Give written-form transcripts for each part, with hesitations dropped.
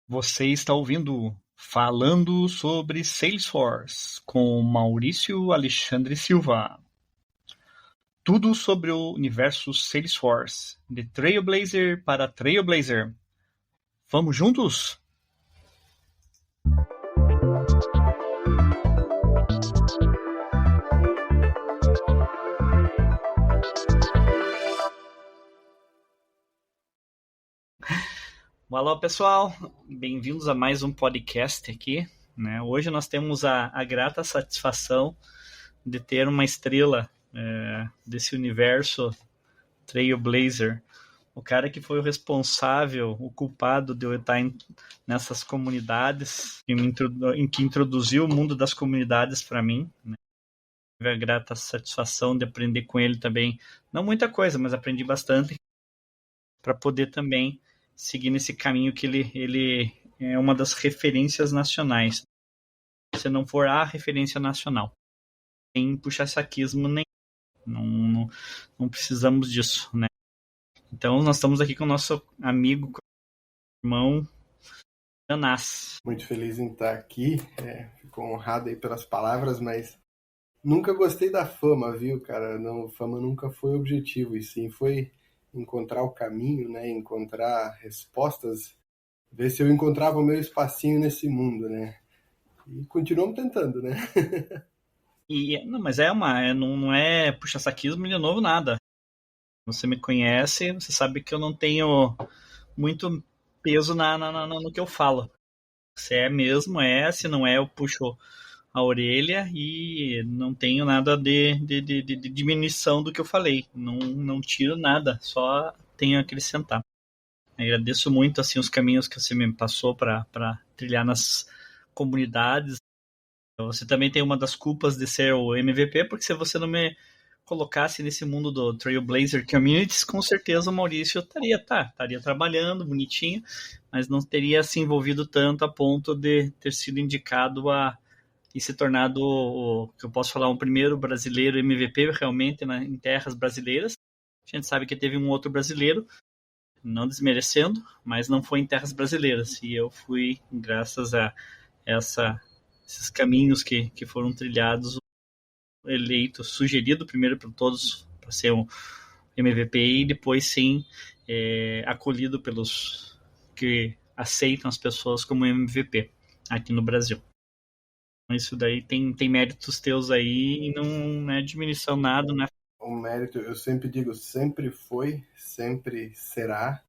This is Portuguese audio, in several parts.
Você está ouvindo Falando sobre Salesforce com Maurício Alexandre Silva. Tudo sobre o universo Salesforce, de Trailblazer para Trailblazer. Vamos juntos? Olá pessoal, bem-vindos a mais um podcast aqui. Hoje nós temos a grata satisfação de ter uma estrela desse universo Trailblazer, o cara que foi o responsável, o culpado de eu estar nessas comunidades, em que introduziu o mundo das comunidades para mim. Tive a grata satisfação de aprender com ele também, não muita coisa, mas aprendi bastante para poder também seguir nesse caminho que ele é uma das referências nacionais. Se não for a referência nacional, sem puxar saquismo nem não precisamos disso, né? Então nós estamos aqui com o nosso amigo, irmão Anás. Muito feliz em estar aqui, fico honrado aí pelas palavras, mas nunca gostei da fama, viu, cara? Não, fama nunca foi o objetivo, e sim foi encontrar o caminho, né? Encontrar respostas, ver se eu encontrava o meu espacinho nesse mundo, né? E continuamos tentando, né? Mas não é puxa-saquismo de novo nada. Você me conhece, você sabe que eu não tenho muito peso no que eu falo. Se é mesmo, se não é, eu puxo a orelha e não tenho nada de diminuição do que eu falei. Não tiro nada, só tenho a acrescentar. Agradeço muito assim os caminhos que você me passou para trilhar nas comunidades. Você também tem uma das culpas de ser o MVP, porque se você não me colocasse nesse mundo do Trailblazer Communities, com certeza o Maurício estaria trabalhando bonitinho, mas não teria se envolvido tanto a ponto de ter sido indicado e se tornado, que eu posso falar, um primeiro brasileiro MVP realmente em terras brasileiras. A gente sabe que teve um outro brasileiro, não desmerecendo, mas não foi em terras brasileiras. E eu fui, graças a esses caminhos que foram trilhados, eleito, sugerido primeiro por todos para ser um MVP e depois sim acolhido pelos que aceitam as pessoas como MVP aqui no Brasil. Isso daí tem méritos teus aí e não é diminuição nada, né? O mérito, eu sempre digo, sempre foi, sempre será.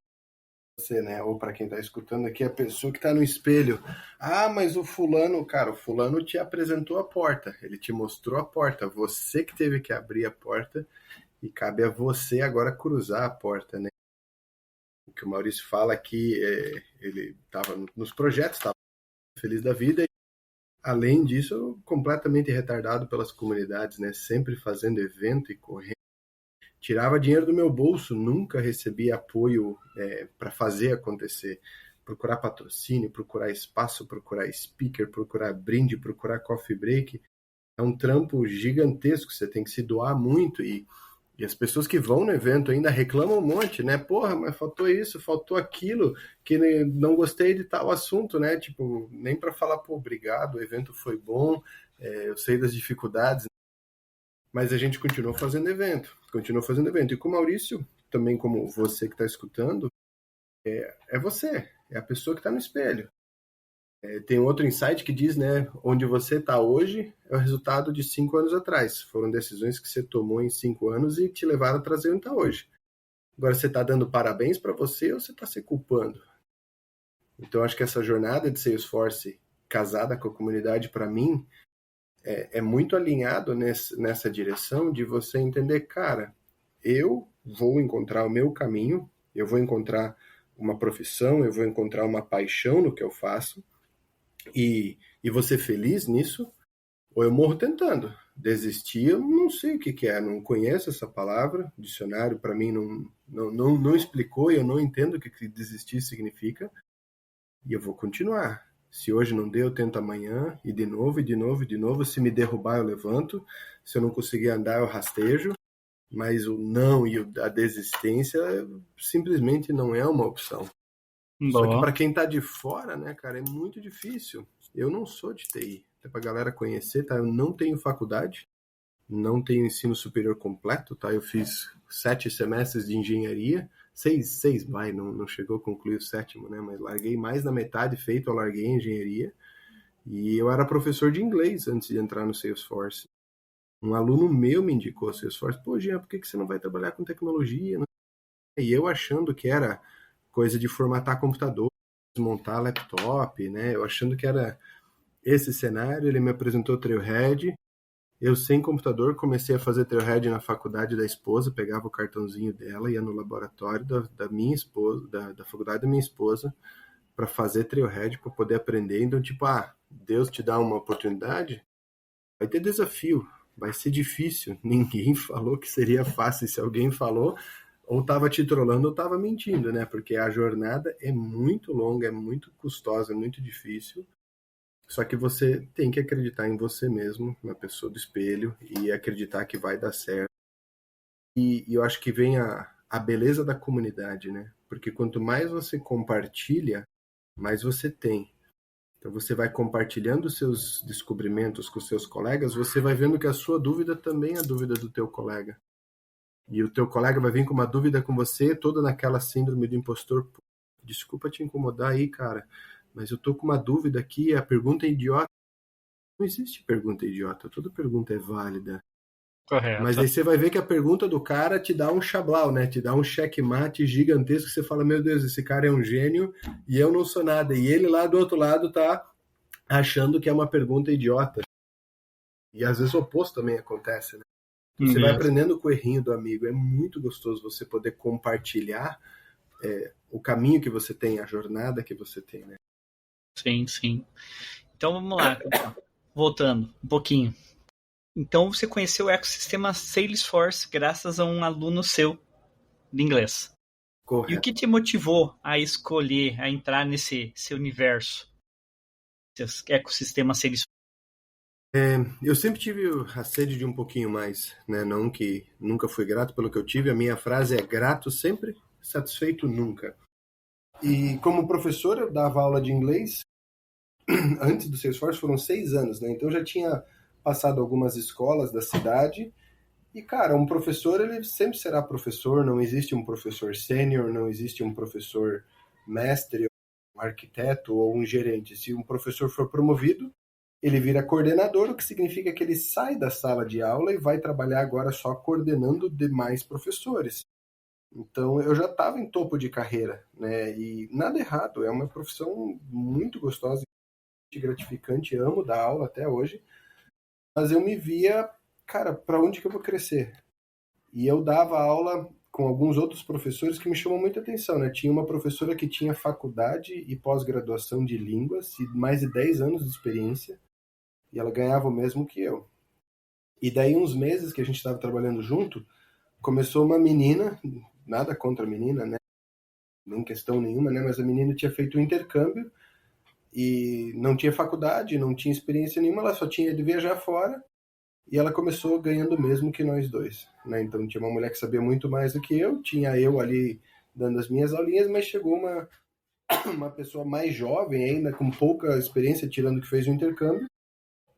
Você, né? Ou para quem está escutando aqui, a pessoa que está no espelho. Ah, mas o fulano, cara, o fulano te apresentou a porta, ele te mostrou a porta, você que teve que abrir a porta e cabe a você agora cruzar a porta, né? O que o Maurício fala aqui, ele estava nos projetos, estava feliz da vida e, além disso, completamente retardado pelas comunidades, né? Sempre fazendo evento e correndo. Tirava dinheiro do meu bolso, nunca recebi apoio para fazer acontecer. Procurar patrocínio, procurar espaço, procurar speaker, procurar brinde, procurar coffee break. É um trampo gigantesco, você tem que se doar muito e as pessoas que vão no evento ainda reclamam um monte, né? Porra, mas faltou isso, faltou aquilo, que não gostei de tal assunto, né? Tipo, nem para falar, pô, obrigado, o evento foi bom, eu sei das dificuldades, mas a gente continuou fazendo evento, continuou fazendo evento. E com o Maurício, também como você que está escutando, é você, é a pessoa que está no espelho. Tem outro insight que diz, né, onde você está hoje é o resultado de 5 anos atrás. Foram decisões que você tomou em 5 anos e te levaram a trazer onde está hoje. Agora, você está dando parabéns para você ou você está se culpando? Então, acho que essa jornada de Salesforce casada com a comunidade, para mim, é muito alinhado nessa direção de você entender, cara, eu vou encontrar o meu caminho, eu vou encontrar uma profissão, eu vou encontrar uma paixão no que eu faço e vou ser feliz nisso, ou eu morro tentando. Desistir, eu não sei o que é, não conheço essa palavra, o dicionário para mim não explicou e eu não entendo o que desistir significa, e eu vou continuar. Se hoje não deu, eu tento amanhã, e de novo, e de novo, e de novo. Se me derrubar, eu levanto. Se eu não conseguir andar, eu rastejo. Mas o não e a desistência simplesmente não é uma opção. Só que Boa. para quem tá de fora, né, cara, é muito difícil. Eu não sou de TI. Até pra galera conhecer, tá? Eu não tenho faculdade, não tenho ensino superior completo, tá? Eu fiz 7 semestres de engenharia, seis vai, não chegou a concluir o sétimo, né? Mas larguei mais da metade feito, eu larguei a engenharia. E eu era professor de inglês antes de entrar no Salesforce. Um aluno meu me indicou a Salesforce. Pô, Jean, por que você não vai trabalhar com tecnologia? E eu achando que era coisa de formatar computador, desmontar laptop, né? Eu achando que era esse cenário. Ele me apresentou Trailhead. Eu, sem computador, comecei a fazer Trailhead na faculdade da esposa, pegava o cartãozinho dela, ia no laboratório da minha esposa, da faculdade da minha esposa, para fazer Trailhead, para poder aprender. Então, tipo, Deus te dá uma oportunidade, vai ter desafio, vai ser difícil. Ninguém falou que seria fácil. Se alguém falou, ou estava te trollando ou estava mentindo, né? Porque a jornada é muito longa, é muito custosa, é muito difícil. Só que você tem que acreditar em você mesmo, na pessoa do espelho, e acreditar que vai dar certo. E eu acho que vem a beleza da comunidade, né? Porque quanto mais você compartilha, mais você tem. Então você vai compartilhando os seus descobrimentos com os seus colegas, você vai vendo que a sua dúvida também é a dúvida do teu colega. E o teu colega vai vir com uma dúvida com você, toda naquela síndrome do impostor. Desculpa te incomodar aí, cara, mas eu tô com uma dúvida aqui, a pergunta é idiota. Não existe pergunta idiota, toda pergunta é válida. Mas Correto. aí você vai ver que a pergunta do cara te dá um chablau, né? Te dá um checkmate gigantesco, que você fala, meu Deus, esse cara é um gênio e eu não sou nada. E ele lá do outro lado tá achando que é uma pergunta idiota. E às vezes o oposto também acontece, né? Você vai Isso. aprendendo com o errinho do amigo. É muito gostoso você poder compartilhar o caminho que você tem, a jornada que você tem, né? Sim, sim. Então vamos lá. Voltando um pouquinho. Então você conheceu o ecossistema Salesforce graças a um aluno seu de inglês. E o Correto. que te motivou a escolher, a entrar nesse seu universo, esse ecossistema Salesforce? Eu sempre tive a sede de um pouquinho mais, né? Não que nunca fui grato pelo que eu tive. A minha frase é grato sempre, satisfeito nunca. E como professor, eu dava aula de inglês. Antes do Salesforce foram 6 anos, né? Então eu já tinha passado algumas escolas da cidade. E, cara, um professor, ele sempre será professor. Não existe um professor sênior, não existe um professor mestre, um arquiteto ou um gerente. Se um professor for promovido, ele vira coordenador, o que significa que ele sai da sala de aula e vai trabalhar agora só coordenando demais professores. Então eu já estava em topo de carreira, né? E nada errado, é uma profissão muito gostosa e gratificante, amo dar aula até hoje, mas eu me via, cara, para onde que eu vou crescer? E eu dava aula com alguns outros professores que me chamam muita atenção, né? Tinha uma professora que tinha faculdade e pós-graduação de línguas e mais de 10 anos de experiência, e ela ganhava o mesmo que eu. E daí, uns meses que a gente estava trabalhando junto, começou uma menina, nada contra a menina, né? Nem questão nenhuma, né? Mas a menina tinha feito um intercâmbio e não tinha faculdade, não tinha experiência nenhuma, ela só tinha de viajar fora e ela começou ganhando o mesmo que nós dois, né? Então tinha uma mulher que sabia muito mais do que eu, tinha eu ali dando as minhas aulinhas, mas chegou uma pessoa mais jovem ainda, com pouca experiência, tirando que fez o intercâmbio,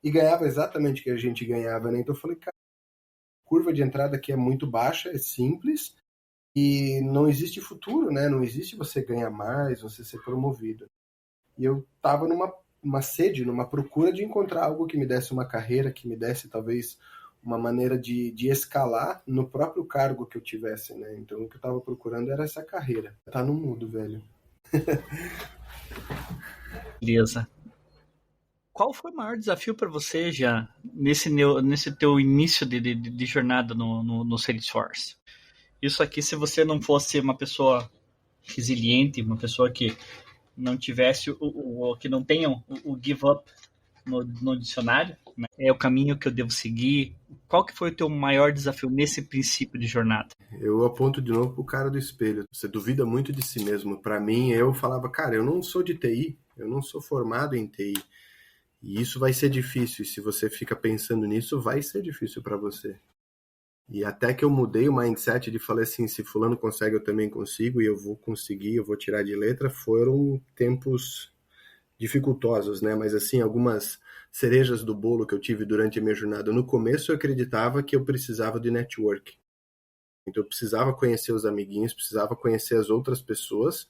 e ganhava exatamente o que a gente ganhava, né? Então eu falei, cara, a curva de entrada aqui é muito baixa, é simples, e não existe futuro, né? Não existe você ganhar mais, você ser promovido. E eu estava numa sede, numa procura de encontrar algo que me desse uma carreira, que me desse talvez uma maneira de escalar no próprio cargo que eu tivesse, né? Então o que eu estava procurando era essa carreira. Tá no mudo, velho. Beleza. Qual foi o maior desafio para você já nesse teu início de jornada no Salesforce? Isso aqui, se você não fosse uma pessoa resiliente, uma pessoa que não tivesse que não tenha o give up no dicionário, né? É o caminho que eu devo seguir. Qual que foi o teu maior desafio nesse princípio de jornada? Eu aponto de novo pro cara do espelho. Você duvida muito de si mesmo. Para mim, eu falava, cara, eu não sou de TI, eu não sou formado em TI. E isso vai ser difícil. E se você fica pensando nisso, vai ser difícil para você. E até que eu mudei o mindset de falar assim, se fulano consegue, eu também consigo, e eu vou conseguir, eu vou tirar de letra, foram tempos dificultosos, né? Mas assim, algumas cerejas do bolo que eu tive durante a minha jornada. No começo eu acreditava que eu precisava de network. Então eu precisava conhecer os amiguinhos, precisava conhecer as outras pessoas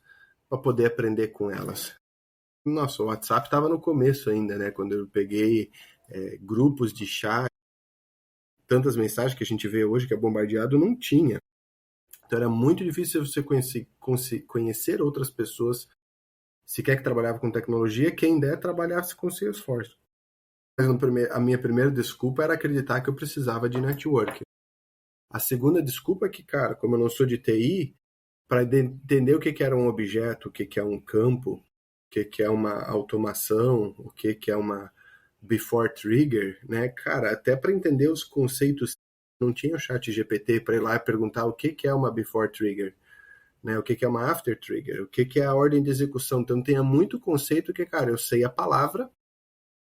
para poder aprender com elas. Nossa, o WhatsApp estava no começo ainda, né? Quando eu peguei grupos de chat, tantas mensagens que a gente vê hoje que é bombardeado, não tinha. Então era muito difícil você conhecer outras pessoas, sequer que trabalhava com tecnologia, quem der trabalhasse com Salesforce. Mas a minha primeira desculpa era acreditar que eu precisava de network. A segunda desculpa é que, cara, como eu não sou de TI, para entender o que era um objeto, o que é um campo, o que é uma automação, o que é uma before trigger, né? Cara, até para entender os conceitos, não tinha o chat GPT para ir lá e perguntar o que é uma before trigger, né? O que é uma after trigger, o que é a ordem de execução. Então tinha muito conceito que, cara, eu sei a palavra,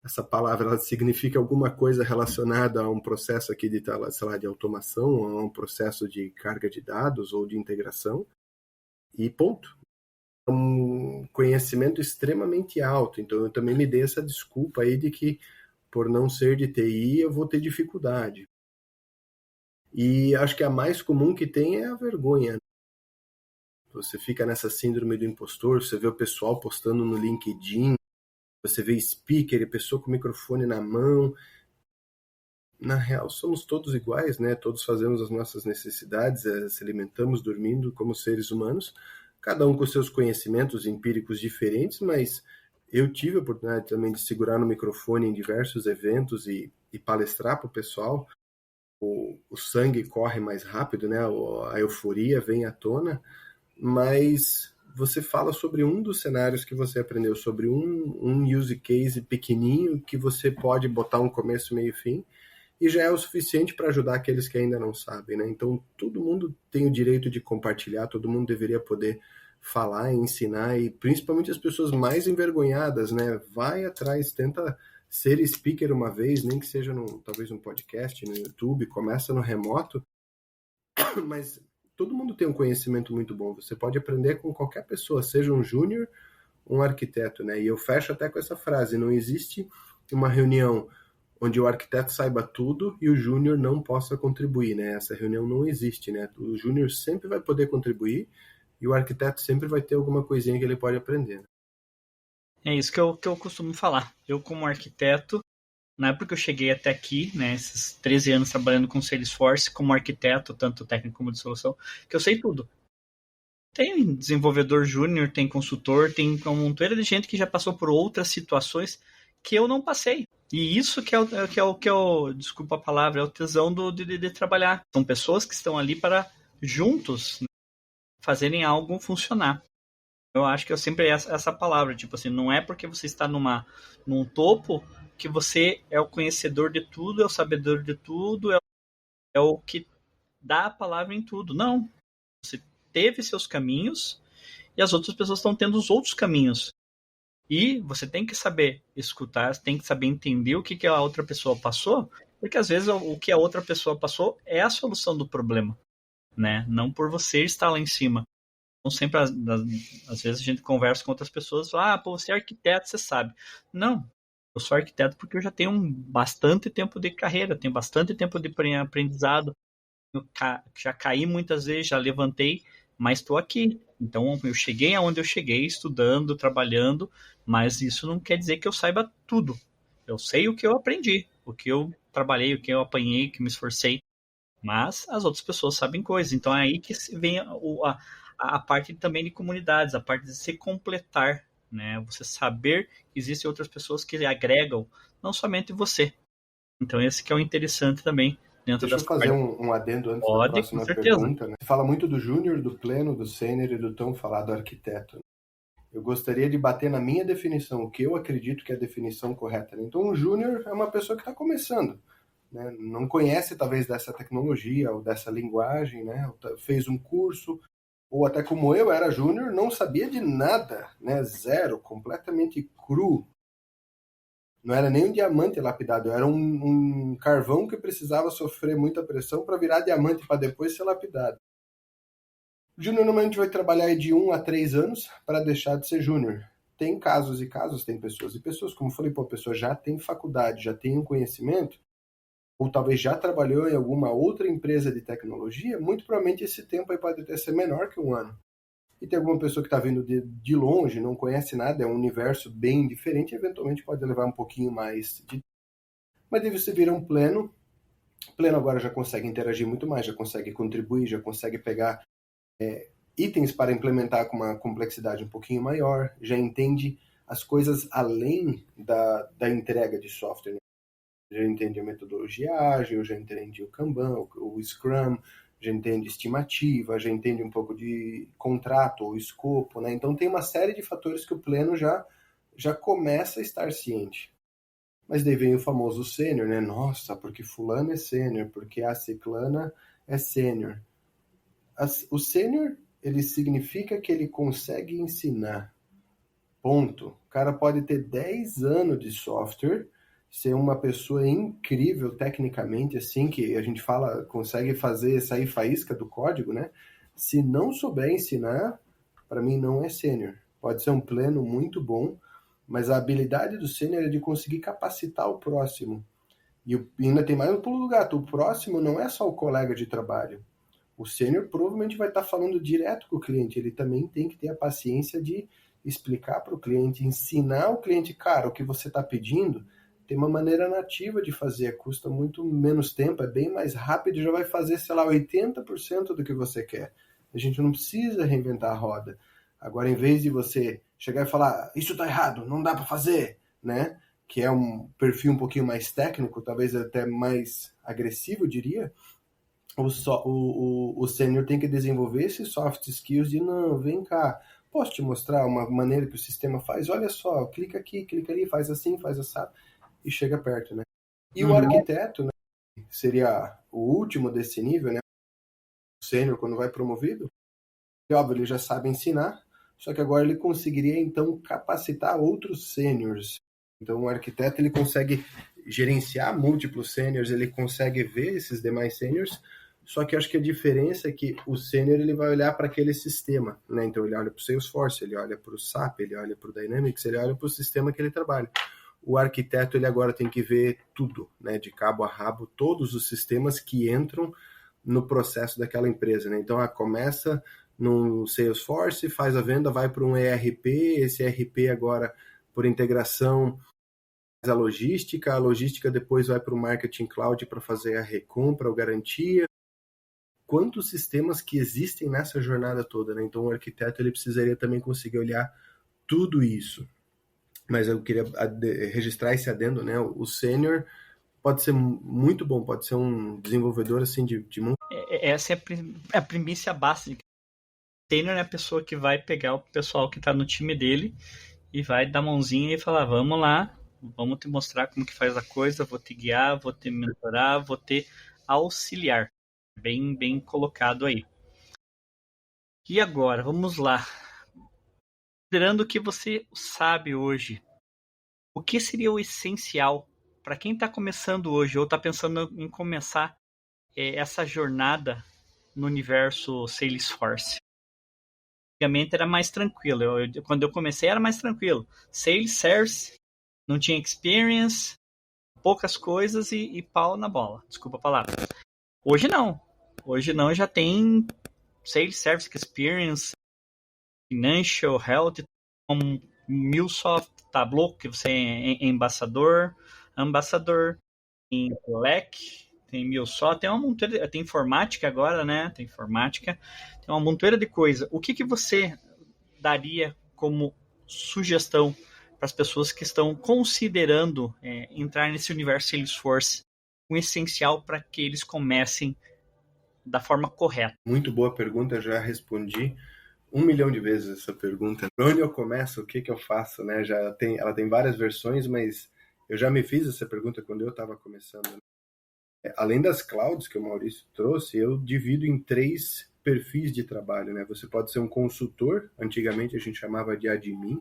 essa palavra ela significa alguma coisa relacionada a um processo aqui de, sei lá, de automação, a um processo de carga de dados ou de integração, e ponto. Um conhecimento extremamente alto, então eu também me dei essa desculpa aí de que por não ser de TI eu vou ter dificuldade. E acho que a mais comum que tem é a vergonha. Você fica nessa síndrome do impostor, você vê o pessoal postando no LinkedIn, você vê speaker e pessoa com o microfone na mão. Na real, somos todos iguais, né? Todos fazemos as nossas necessidades, se alimentamos dormindo como seres humanos, cada um com seus conhecimentos empíricos diferentes, mas eu tive a oportunidade também de segurar no microfone em diversos eventos e palestrar para o pessoal. O sangue corre mais rápido, né? A euforia vem à tona, mas você fala sobre um dos cenários que você aprendeu, sobre um use case pequenininho que você pode botar um começo, meio e fim, e já é o suficiente para ajudar aqueles que ainda não sabem, né? Então, todo mundo tem o direito de compartilhar, todo mundo deveria poder falar e ensinar, e principalmente as pessoas mais envergonhadas, né? Vai atrás, tenta ser speaker uma vez, nem que seja talvez um podcast, no YouTube, começa no remoto, mas todo mundo tem um conhecimento muito bom, você pode aprender com qualquer pessoa, seja um júnior, um arquiteto, né? E eu fecho até com essa frase, não existe uma reunião onde o arquiteto saiba tudo e o júnior não possa contribuir, né? Essa reunião não existe, né? O júnior sempre vai poder contribuir e o arquiteto sempre vai ter alguma coisinha que ele pode aprender. Né? É isso que eu costumo falar. Eu, como arquiteto, na época que eu cheguei até aqui, né, esses 13 anos trabalhando com Salesforce, como arquiteto, tanto técnico como de solução, que eu sei tudo. Tem desenvolvedor júnior, tem consultor, tem uma montoeira de gente que já passou por outras situações que eu não passei. E isso desculpa a palavra, é o tesão de trabalhar. São pessoas que estão ali para juntos, né, fazerem algo funcionar. Eu acho que eu sempre essa palavra, tipo assim, não é porque você está num topo que você é o conhecedor de tudo, é o sabedor de tudo, é o que dá a palavra em tudo. Não. Você teve seus caminhos e as outras pessoas estão tendo os outros caminhos. E você tem que saber escutar, tem que saber entender o que a outra pessoa passou, porque às vezes o que a outra pessoa passou é a solução do problema, né? Não por você estar lá em cima. Então, sempre, às vezes, a gente conversa com outras pessoas e fala, pô, você é arquiteto, você sabe. Não, eu sou arquiteto porque eu já tenho bastante tempo de carreira, tenho bastante tempo de aprendizado, eu já caí muitas vezes, já levantei, mas estou aqui. Então, eu cheguei aonde eu cheguei, estudando, trabalhando, mas isso não quer dizer que eu saiba tudo. Eu sei o que eu aprendi, o que eu trabalhei, o que eu apanhei, o que me esforcei, mas as outras pessoas sabem coisas. Então, é aí que vem a parte também de comunidades, a parte de se completar, né? Você saber que existem outras pessoas que agregam, não somente você. Então, esse que é o interessante também dentro Deixa eu dessa fazer parte. um adendo antes da Pode, com próxima certeza. pergunta. Né? Você fala muito do júnior, do pleno, do sênior e do tão falado arquiteto. Eu gostaria de bater na minha definição, o que eu acredito que é a definição correta. Né? Então, um júnior é uma pessoa que está começando. Né? Não conhece, talvez, dessa tecnologia ou dessa linguagem, né? Fez um curso, ou até como eu era júnior, não sabia de nada, né? Zero, completamente cru. Não era nem um diamante lapidado, era um carvão que precisava sofrer muita pressão para virar diamante, para depois ser lapidado. Júnior normalmente vai trabalhar de 1 a 3 anos para deixar de ser júnior. Tem casos e casos, tem pessoas e pessoas, como eu falei, a pessoa já tem faculdade, já tem um conhecimento, ou talvez já trabalhou em alguma outra empresa de tecnologia, muito provavelmente esse tempo aí pode até ser menor que 1 ano. E tem alguma pessoa que está vindo de longe, não conhece nada, é um universo bem diferente, eventualmente pode levar um pouquinho mais de... Mas daí você vira um pleno, pleno agora já consegue interagir muito mais, já consegue contribuir, já consegue pegar itens para implementar com uma complexidade um pouquinho maior, já entende as coisas além da entrega de software. Já entende a metodologia ágil, já entende o Kanban, o Scrum, já entende estimativa, já entende um pouco de contrato ou escopo, né? Então tem uma série de fatores que o pleno já começa a estar ciente. Mas daí vem o famoso sênior, né? Nossa, porque fulano é sênior, porque a ciclana é sênior. O sênior, ele significa que ele consegue ensinar. Ponto. O cara pode ter 10 anos de software, ser uma pessoa incrível tecnicamente, assim, que a gente fala, consegue fazer sair faísca do código, né? Se não souber ensinar, para mim não é sênior. Pode ser um pleno muito bom, mas a habilidade do sênior é de conseguir capacitar o próximo. E ainda tem mais um pulo do gato. O próximo não é só o colega de trabalho. O sênior provavelmente vai estar falando direto com o cliente. Ele também tem que ter a paciência de explicar para o cliente, ensinar o cliente, cara, o que você está pedindo, tem uma maneira nativa de fazer, custa muito menos tempo, é bem mais rápido e já vai fazer, sei lá, 80% do que você quer. A gente não precisa reinventar a roda. Agora, em vez de você chegar e falar, isso está errado, não dá para fazer, né? Que é um perfil um pouquinho mais técnico, talvez até mais agressivo, eu diria, o sênior tem que desenvolver esses soft skills de, não, vem cá, posso te mostrar uma maneira que o sistema faz? Olha só, clica aqui, clica ali, faz assim, faz assado, e chega perto, né? E o arquiteto, né, seria o último desse nível, né? O sênior, quando vai promovido, e, óbvio, ele já sabe ensinar, só que agora ele conseguiria, então, capacitar outros sêniors. Então, o arquiteto, ele consegue gerenciar múltiplos sêniors, ele consegue ver esses demais sêniors, só que acho que a diferença é que o sênior ele vai olhar para aquele sistema, né? Então ele olha para o Salesforce, ele olha para o SAP, ele olha para o Dynamics, ele olha para o sistema que ele trabalha. O arquiteto ele agora tem que ver tudo, né? De cabo a rabo, todos os sistemas que entram no processo daquela empresa, né? Então começa no Salesforce, faz a venda, vai para um ERP, esse ERP agora por integração a logística depois vai para o Marketing Cloud para fazer a recompra ou garantia. Quantos sistemas que existem nessa jornada toda, né? Então o arquiteto ele precisaria também conseguir olhar tudo isso. Mas eu queria registrar esse adendo, né? O sênior pode ser muito bom, pode ser um desenvolvedor assim de essa é a primícia básica. O sênior é a pessoa que vai pegar o pessoal que está no time dele e vai dar mãozinha e falar, vamos lá, vamos te mostrar como que faz a coisa, vou te guiar, vou te mentorar, vou te auxiliar. Bem colocado aí. E agora, vamos lá. Considerando o que você sabe hoje, o que seria o essencial para quem está começando hoje ou está pensando em começar essa jornada no universo Salesforce? Antigamente era mais tranquilo. Quando eu comecei era mais tranquilo. Salesforce, não tinha experience, poucas coisas e pau na bola. Desculpa a palavra. Hoje não. Hoje não, já tem Sales Service Experience, Financial Health, como MuleSoft, Tableau, que você é ambassador, tem Slack, tem MuleSoft, tem uma montoeira, tem informática agora, né? Tem informática, tem uma montoeira de coisa. O que você daria como sugestão para as pessoas que estão considerando entrar nesse universo Salesforce, o essencial para que eles comecem da forma correta? Muito boa pergunta, já respondi 1 milhão de vezes essa pergunta. Por onde eu começo, o que eu faço, né? Ela tem várias versões, mas eu já me fiz essa pergunta quando eu estava começando. Além das clouds que o Maurício trouxe, eu divido em 3 perfis de trabalho, né? Você pode ser um consultor, antigamente a gente chamava de admin.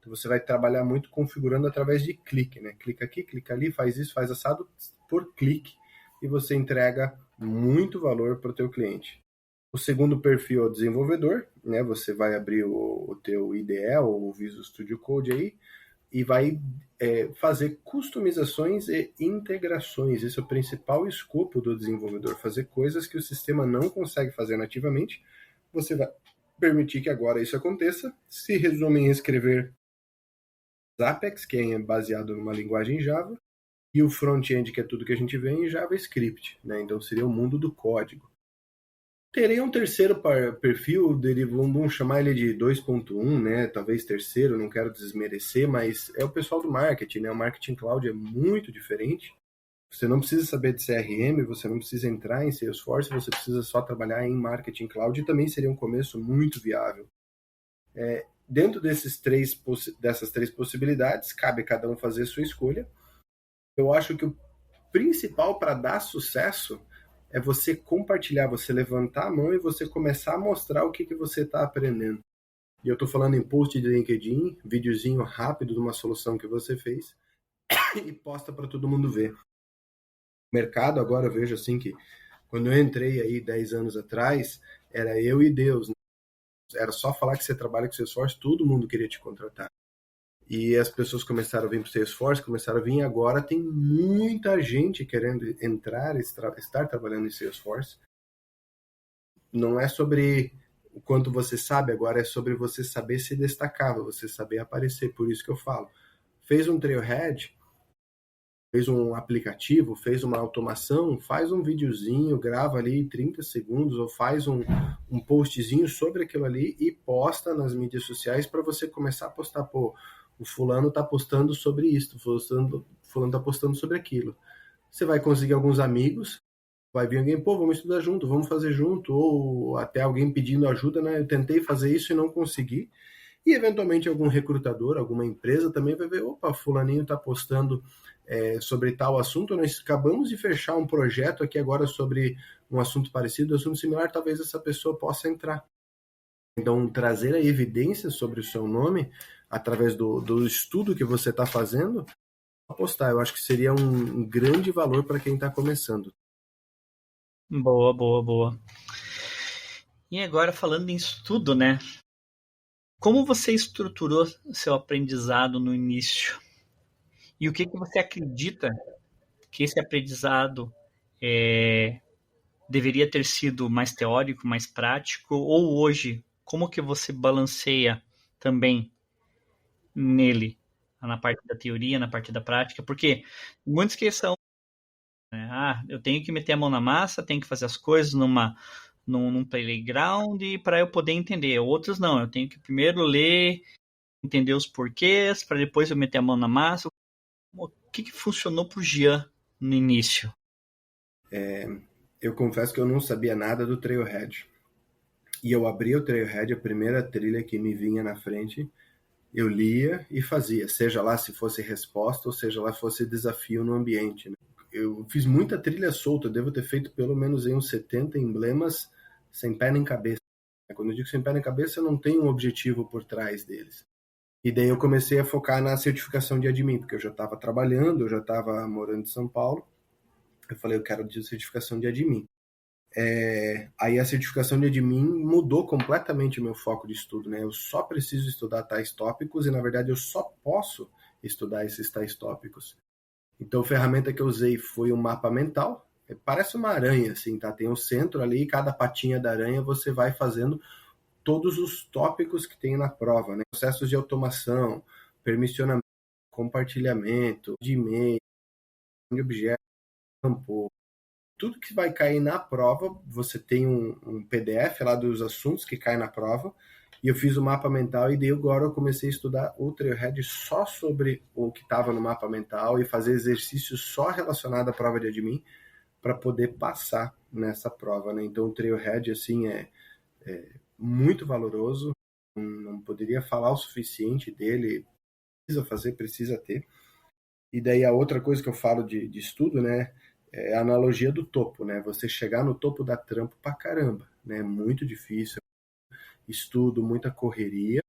Então você vai trabalhar muito configurando através de clique, né? Clica aqui, clica ali, faz isso, faz assado por clique e você entrega muito valor para o teu cliente. O segundo perfil é o desenvolvedor, né? Você vai abrir o teu IDE ou o Visual Studio Code aí e vai fazer customizações e integrações. Esse é o principal escopo do desenvolvedor, fazer coisas que o sistema não consegue fazer nativamente. Você vai permitir que agora isso aconteça. Se resume em escrever Apex, que é baseado numa linguagem Java, e o front-end, que é tudo que a gente vê em JavaScript, né? Então seria o mundo do código. Terei um terceiro perfil, vamos chamar ele de 2.1, né? Talvez terceiro, não quero desmerecer, mas é o pessoal do marketing, né? O marketing cloud é muito diferente. Você não precisa saber de CRM, você não precisa entrar em Salesforce, você precisa só trabalhar em marketing cloud e também seria um começo muito viável. Dentro dessas três possibilidades, cabe a cada um fazer a sua escolha. Eu acho que o principal para dar sucesso é você compartilhar, você levantar a mão e você começar a mostrar o que você está aprendendo. E eu estou falando em post de LinkedIn, videozinho rápido de uma solução que você fez e posta para todo mundo ver. O mercado agora, eu vejo assim que quando eu entrei aí 10 anos atrás, era eu e Deus, né? Era só falar que você trabalha com Salesforce, todo mundo queria te contratar. E as pessoas começaram a vir para o Salesforce, começaram a vir, e agora tem muita gente querendo entrar, estar trabalhando em Salesforce. Não é sobre o quanto você sabe, agora é sobre você saber se destacar, você saber aparecer. Por isso que eu falo, fez um Trailhead, fez um aplicativo, fez uma automação, faz um videozinho, grava ali 30 segundos ou faz um postzinho sobre aquilo ali e posta nas mídias sociais para você começar a postar, pô, o fulano tá postando sobre isso, fulano tá postando sobre aquilo. Você vai conseguir alguns amigos, vai vir alguém, pô, vamos estudar junto, vamos fazer junto, ou até alguém pedindo ajuda, né? Eu tentei fazer isso e não consegui. E eventualmente algum recrutador, alguma empresa também vai ver, opa, fulaninho está postando sobre tal assunto, nós acabamos de fechar um projeto aqui agora sobre um assunto parecido, um assunto similar, talvez essa pessoa possa entrar. Então, trazer a evidência sobre o seu nome, através do estudo que você está fazendo, apostar, eu acho que seria um grande valor para quem está começando. Boa, boa, boa. E agora falando em estudo, né? Como você estruturou seu aprendizado no início? E o que você acredita que esse aprendizado deveria ter sido mais teórico, mais prático? Ou hoje, como que você balanceia também nele? Na parte da teoria, na parte da prática? Porque muitos que são, né? Eu tenho que meter a mão na massa, tenho que fazer as coisas num playground para eu poder entender. Outros não, eu tenho que primeiro ler, entender os porquês, para depois eu meter a mão na massa. O que funcionou pro Jean no início? Eu confesso que eu não sabia nada do Trailhead. E eu abri o Trailhead, a primeira trilha que me vinha na frente, eu lia e fazia, seja lá se fosse resposta ou seja lá se fosse desafio no ambiente, né? Eu fiz muita trilha solta, eu devo ter feito pelo menos uns 70 emblemas sem pé nem cabeça. Quando eu digo sem pé nem cabeça, eu não tenho um objetivo por trás deles. E daí eu comecei a focar na certificação de admin, porque eu já estava trabalhando, eu já estava morando em São Paulo. Eu falei, eu quero de certificação de admin. Aí a certificação de admin mudou completamente o meu foco de estudo, né? Eu só preciso estudar tais tópicos e, na verdade, eu só posso estudar esses tais tópicos. Então, a ferramenta que eu usei foi um mapa mental. Parece uma aranha, assim, tá? Tem o centro ali e cada patinha da aranha você vai fazendo todos os tópicos que tem na prova, né? Processos de automação, permissionamento, compartilhamento, de e-mail, de objeto, campo, tudo que vai cair na prova, você tem um PDF lá dos assuntos que caem na prova, e eu fiz o mapa mental, e daí agora eu comecei a estudar o Trailhead só sobre o que estava no mapa mental, e fazer exercícios só relacionados à prova de admin, para poder passar nessa prova, né? Então o Trailhead, assim, é muito valoroso, não poderia falar o suficiente dele, precisa fazer, precisa ter. E daí a outra coisa que eu falo de estudo, né, é a analogia do topo, né? Você chegar no topo dá trampo pra caramba, né? Muito difícil. Estudo, muita correria.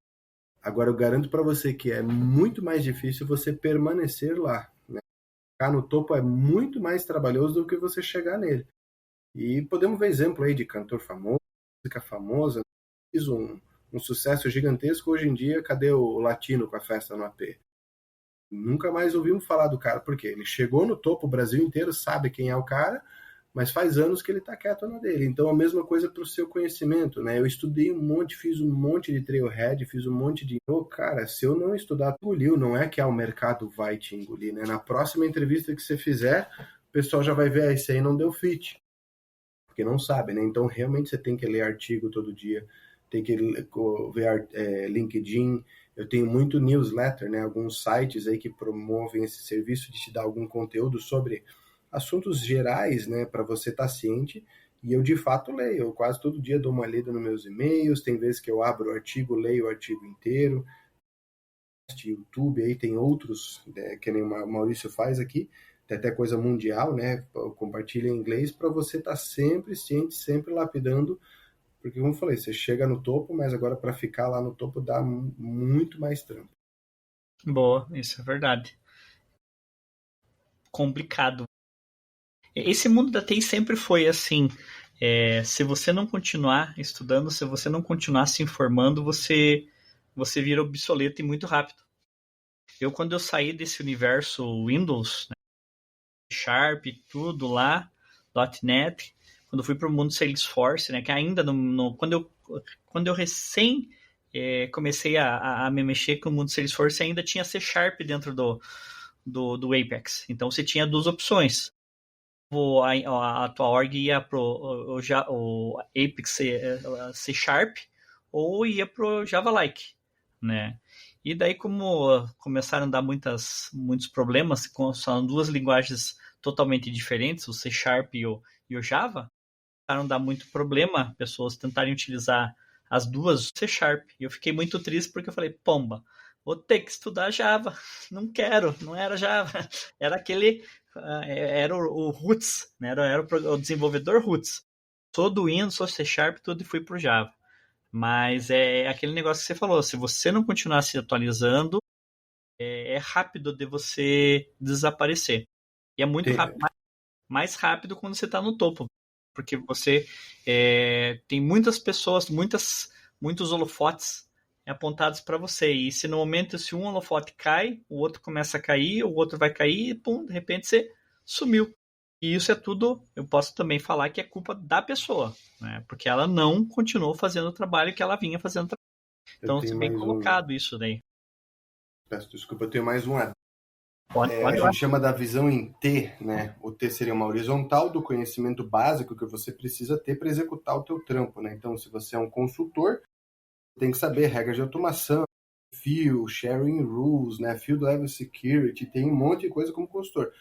Agora, eu garanto para você que é muito mais difícil você permanecer lá. Né? Ficar no topo é muito mais trabalhoso do que você chegar nele. E podemos ver exemplo aí de cantor famoso, música famosa, fiz um sucesso gigantesco. Hoje em dia, cadê o latino com a festa no AP? Nunca mais ouvimos falar do cara, porque ele chegou no topo, o Brasil inteiro sabe quem é o cara, mas faz anos que ele está quieto na dele. Então, a mesma coisa para o seu conhecimento, né? Eu estudei um monte, fiz um monte de trailhead, fiz um monte de... cara, se eu não estudar, tu engoliu, não é que o mercado vai te engolir, né? Na próxima entrevista que você fizer, o pessoal já vai ver, isso aí não deu fit. Porque não sabe, né? Então, realmente, você tem que ler artigo todo dia, tem que ver LinkedIn. Eu tenho muito newsletter, né? Alguns sites aí que promovem esse serviço de te dar algum conteúdo sobre assuntos gerais, né? Para você estar ciente. E eu, de fato, leio. Eu quase todo dia dou uma lida nos meus e-mails. Tem vezes que eu abro o artigo, leio o artigo inteiro. YouTube, aí tem outros, que nem o Maurício faz aqui. Tem até coisa mundial, né? Compartilha em inglês para você estar sempre ciente, sempre lapidando. Porque, como eu falei, você chega no topo, mas agora para ficar lá no topo dá muito mais trampo. Boa, isso é verdade. Complicado. Esse mundo da TI sempre foi assim. Se você não continuar estudando, se você não continuar se informando, você vira obsoleto e muito rápido. Quando eu saí desse universo Windows, né, Sharp, tudo lá, .NET, quando eu fui para o mundo Salesforce, né, que ainda quando eu recém comecei a me mexer com o mundo Salesforce, ainda tinha C Sharp dentro do Apex. Então você tinha duas opções. A tua org ia pro o Apex C Sharp ou ia pro Java-like, né? E daí, como começaram a dar muitos problemas, são duas linguagens totalmente diferentes, o C Sharp e o Java, começaram a dar muito problema, pessoas tentarem utilizar as duas C Sharp. E eu fiquei muito triste porque eu falei, pomba, vou ter que estudar Java. Não quero, não era Java. Era era o roots, né? Era o desenvolvedor roots. Sou do Windows, sou C Sharp, tudo e fui pro Java. Mas é aquele negócio que você falou, se você não continuar se atualizando, é rápido de você desaparecer. E é muito rápido, mais rápido quando você está no topo. Porque você tem muitas pessoas, muitos holofotes apontados para você. E se no momento, se um holofote cai, o outro começa a cair, o outro vai cair, e pum, de repente você sumiu. E isso é tudo, eu posso também falar que é culpa da pessoa, né? Porque ela não continuou fazendo o trabalho que ela vinha fazendo. Então, é bem colocado isso daí. Peço desculpa, eu tenho mais um. Pode a gente chama da visão em T, né? O T seria uma horizontal do conhecimento básico que você precisa ter para executar o teu trampo, né? Então, se você é um consultor, tem que saber regras de automação, field, sharing rules, né? Field level security, tem um monte de coisa como consultor.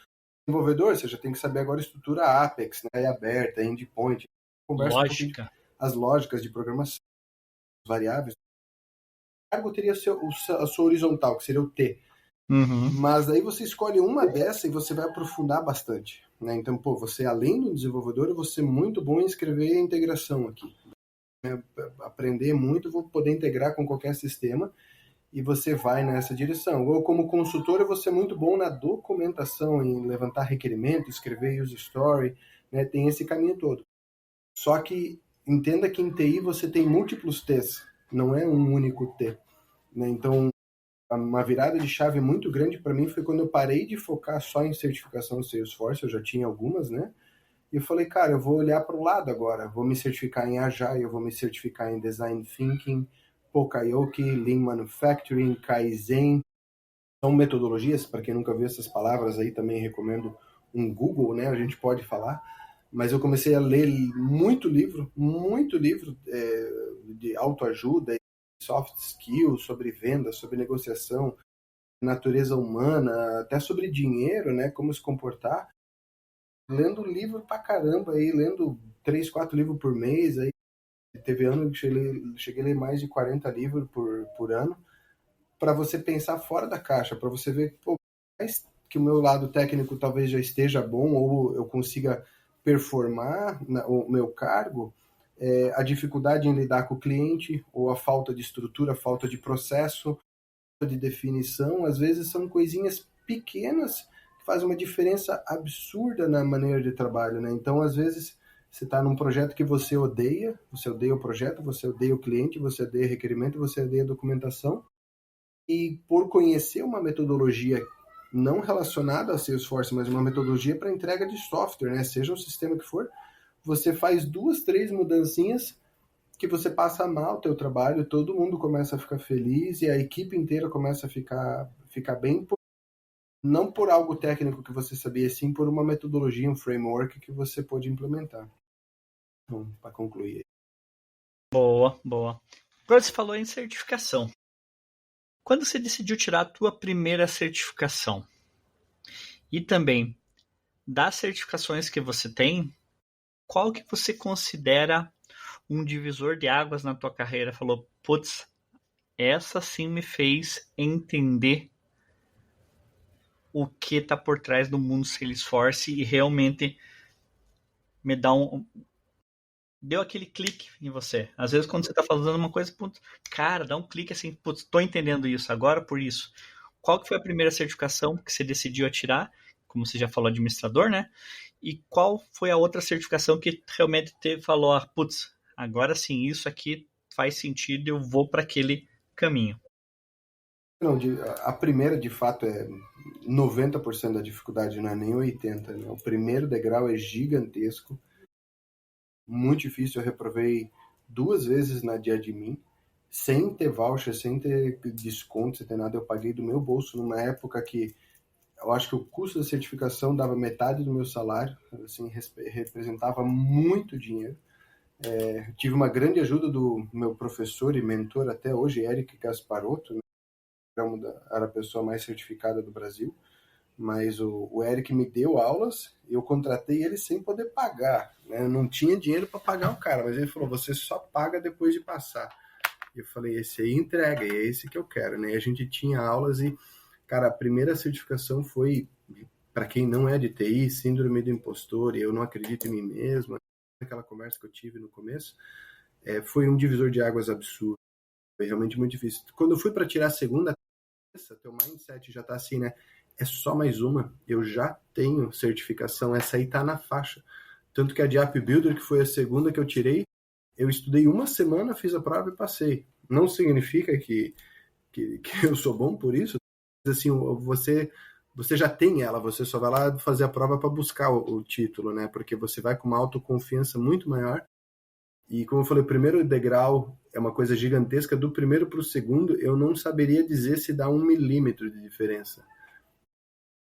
Desenvolvedor, você já tem que saber agora a estrutura Apex, né? Aberta, endpoint, conversa lógica. As lógicas de programação, variáveis. O cargo teria a sua horizontal, que seria o T. Uhum. Mas aí você escolhe uma dessa e você vai aprofundar bastante. Né? Então, você, além do desenvolvedor, você é muito bom em escrever integração aqui. Aprender muito, vou poder integrar com qualquer sistema e você vai nessa direção. Ou como consultor, você é muito bom na documentação, em levantar requerimento, escrever user story, né? Tem esse caminho todo. Só que entenda que em TI você tem múltiplos T's, não é um único T. Né? Então, uma virada de chave muito grande para mim foi quando eu parei de focar só em certificação Salesforce, eu já tinha algumas, né? E eu falei, cara, eu vou olhar para o lado agora, vou me certificar em Agile, eu vou me certificar em Design Thinking, Pokayoke, Lean Manufacturing, Kaizen. São metodologias, para quem nunca viu essas palavras aí, também recomendo um Google, né? A gente pode falar. Mas eu comecei a ler muito livro de autoajuda, soft skills, sobre venda, sobre negociação, natureza humana, até sobre dinheiro, né? Como se comportar. Lendo livro pra caramba aí, lendo 3, 4 livros por mês. Aí teve ano que cheguei a ler mais de 40 livros por ano, para você pensar fora da caixa, para você ver que o meu lado técnico talvez já esteja bom, ou eu consiga performar o meu cargo, a dificuldade em lidar com o cliente, ou a falta de estrutura, a falta de processo, de definição, às vezes são coisinhas pequenas que fazem uma diferença absurda na maneira de trabalho, né? Então, às vezes, você está num projeto que você odeia o projeto, você odeia o cliente, você odeia o requerimento, você odeia a documentação, e por conhecer uma metodologia não relacionada a Salesforce, mas uma metodologia para entrega de software, né? Seja o sistema que for, você faz 2, 3 mudancinhas que você passa a amar o teu trabalho, todo mundo começa a ficar feliz e a equipe inteira começa a ficar bem, não por algo técnico que você sabia, sim por uma metodologia, um framework que você pôde implementar. Então, para concluir. Boa, boa. Agora você falou em certificação. Quando você decidiu tirar a tua primeira certificação? E também, das certificações que você tem, qual que você considera um divisor de águas na tua carreira? Falou, putz, essa sim me fez entender o que está por trás do mundo Salesforce e realmente me dá deu aquele clique em você. Às vezes quando você está fazendo uma coisa, putz, cara, dá um clique assim, putz, tô entendendo isso agora por isso. Qual que foi a primeira certificação que você decidiu tirar? Como você já falou, administrador, né? E qual foi a outra certificação que realmente falou, putz, agora sim, isso aqui faz sentido, eu vou para aquele caminho? Não, a primeira, de fato, é 90% da dificuldade, não é nem 80%. Né? O primeiro degrau é gigantesco, muito difícil. Eu reprovei 2 vezes na de admin, sem ter voucher, sem ter desconto, sem ter nada. Eu paguei do meu bolso numa época que eu acho que o custo da certificação dava metade do meu salário, assim, representava muito dinheiro. Tive uma grande ajuda do meu professor e mentor até hoje, Eric Gasparotto, né? Era a pessoa mais certificada do Brasil, mas o Eric me deu aulas, eu contratei ele sem poder pagar, né? Eu não tinha dinheiro para pagar o cara, mas ele falou, você só paga depois de passar. E eu falei, esse aí entrega, e é esse que eu quero, né? E a gente tinha aulas e, cara, a primeira certificação foi, para quem não é de TI, síndrome do impostor, e eu não acredito em mim mesmo, aquela conversa que eu tive no começo, foi um divisor de águas absurdo, foi realmente muito difícil. Quando eu fui para tirar a segunda, teu mindset já tá assim, né? É só mais uma, eu já tenho certificação, essa aí tá na faixa. Tanto que a de App Builder, que foi a segunda que eu tirei, eu estudei 1 semana, fiz a prova e passei. Não significa que eu sou bom por isso, mas assim, você já tem ela, você só vai lá fazer a prova para buscar o título, né? Porque você vai com uma autoconfiança muito maior. E como eu falei, o primeiro degrau é uma coisa gigantesca. Do primeiro para o segundo, eu não saberia dizer se dá 1 milímetro de diferença.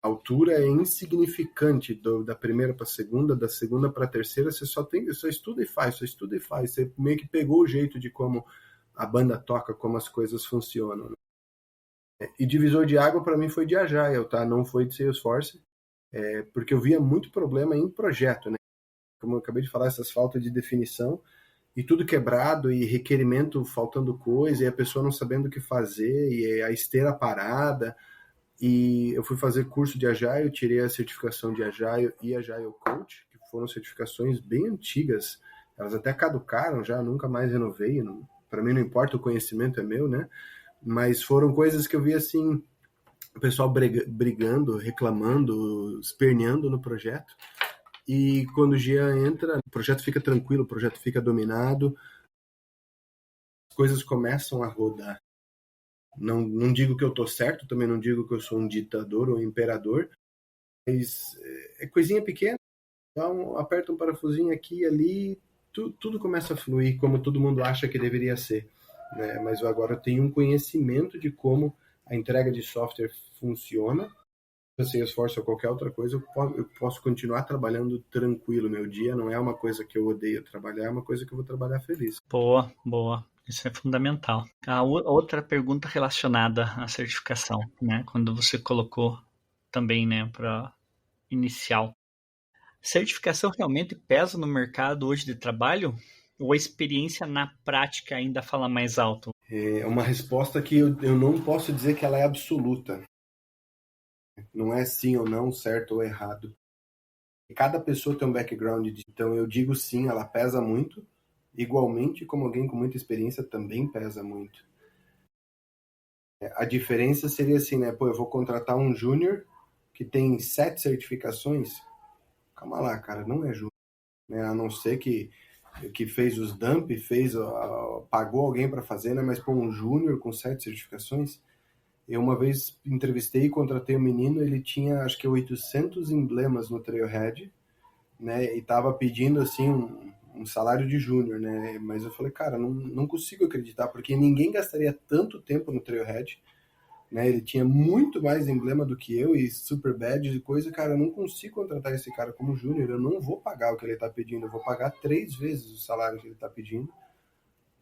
A altura é insignificante da primeira para a segunda, da segunda para a terceira. Você só estuda e faz, só estuda e faz. Você meio que pegou o jeito de como a banda toca, como as coisas funcionam. Né? E divisor de água para mim foi de Agile, tá? Não foi de Salesforce, porque eu via muito problema em projeto, né? Como eu acabei de falar, essas faltas de definição e tudo quebrado e requerimento faltando coisa e a pessoa não sabendo o que fazer e a esteira parada. E eu fui fazer curso de Agile, tirei a certificação de Agile e Agile Coach, que foram certificações bem antigas. Elas até caducaram já, nunca mais renovei. Para mim não importa, o conhecimento é meu, né? Mas foram coisas que eu vi assim, o pessoal brigando, reclamando, esperneando no projeto. E quando o Gia entra, o projeto fica tranquilo, o projeto fica dominado, as coisas começam a rodar. Não digo que eu tô certo, também não digo que eu sou um ditador ou um imperador, mas é coisinha pequena, então aperta um parafusinho aqui e ali, tudo começa a fluir como todo mundo acha que deveria ser. Né? Mas eu agora tenho um conhecimento de como a entrega de software funciona. Salesforce ou qualquer outra coisa, eu posso continuar trabalhando tranquilo. Meu dia não é uma coisa que eu odeio trabalhar, é uma coisa que eu vou trabalhar feliz. Boa, boa. Isso é fundamental. A outra pergunta relacionada à certificação, né? Quando você colocou também, né, para inicial. Certificação realmente pesa no mercado hoje de trabalho? Ou a experiência na prática ainda fala mais alto? É uma resposta que eu não posso dizer que ela é absoluta. Não é sim ou não, certo ou errado. Cada pessoa tem um background, então eu digo sim, ela pesa muito, igualmente como alguém com muita experiência também pesa muito. A diferença seria assim, né? Pô, eu vou contratar um júnior que tem 7 certificações. Calma lá, cara, não é júnior, né? A não ser que fez os dump, pagou alguém para fazer, né? Mas pô, um júnior com 7 certificações. Eu uma vez entrevistei e contratei um menino, ele tinha acho que 800 emblemas no Trailhead, né? E tava pedindo assim um salário de júnior, né? Mas eu falei, cara, não consigo acreditar, porque ninguém gastaria tanto tempo no Trailhead, né? Ele tinha muito mais emblema do que eu e super badge e coisa, cara, eu não consigo contratar esse cara como júnior, eu não vou pagar o que ele tá pedindo, eu vou pagar 3 vezes o salário que ele tá pedindo,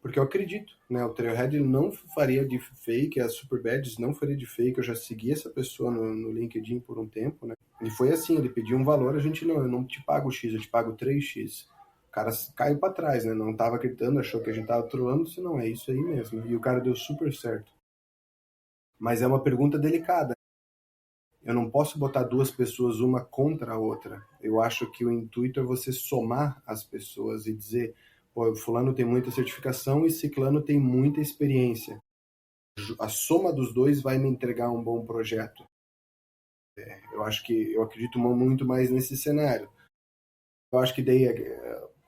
porque eu acredito, né? O Trailhead não faria de fake, as super badges não faria de fake, eu já segui essa pessoa no LinkedIn por um tempo, né? E foi assim, ele pediu um valor, a gente eu não te pago X, eu te pago 3x. O cara caiu para trás, né? Não tava acreditando, achou que a gente tava trollando, se não é isso aí mesmo. E o cara deu super certo. Mas é uma pergunta delicada. Eu não posso botar 2 pessoas uma contra a outra. Eu acho que o intuito é você somar as pessoas e dizer, pô, fulano tem muita certificação e ciclano tem muita experiência. A soma dos dois vai me entregar um bom projeto. Eu acredito muito mais nesse cenário. Eu acho que daí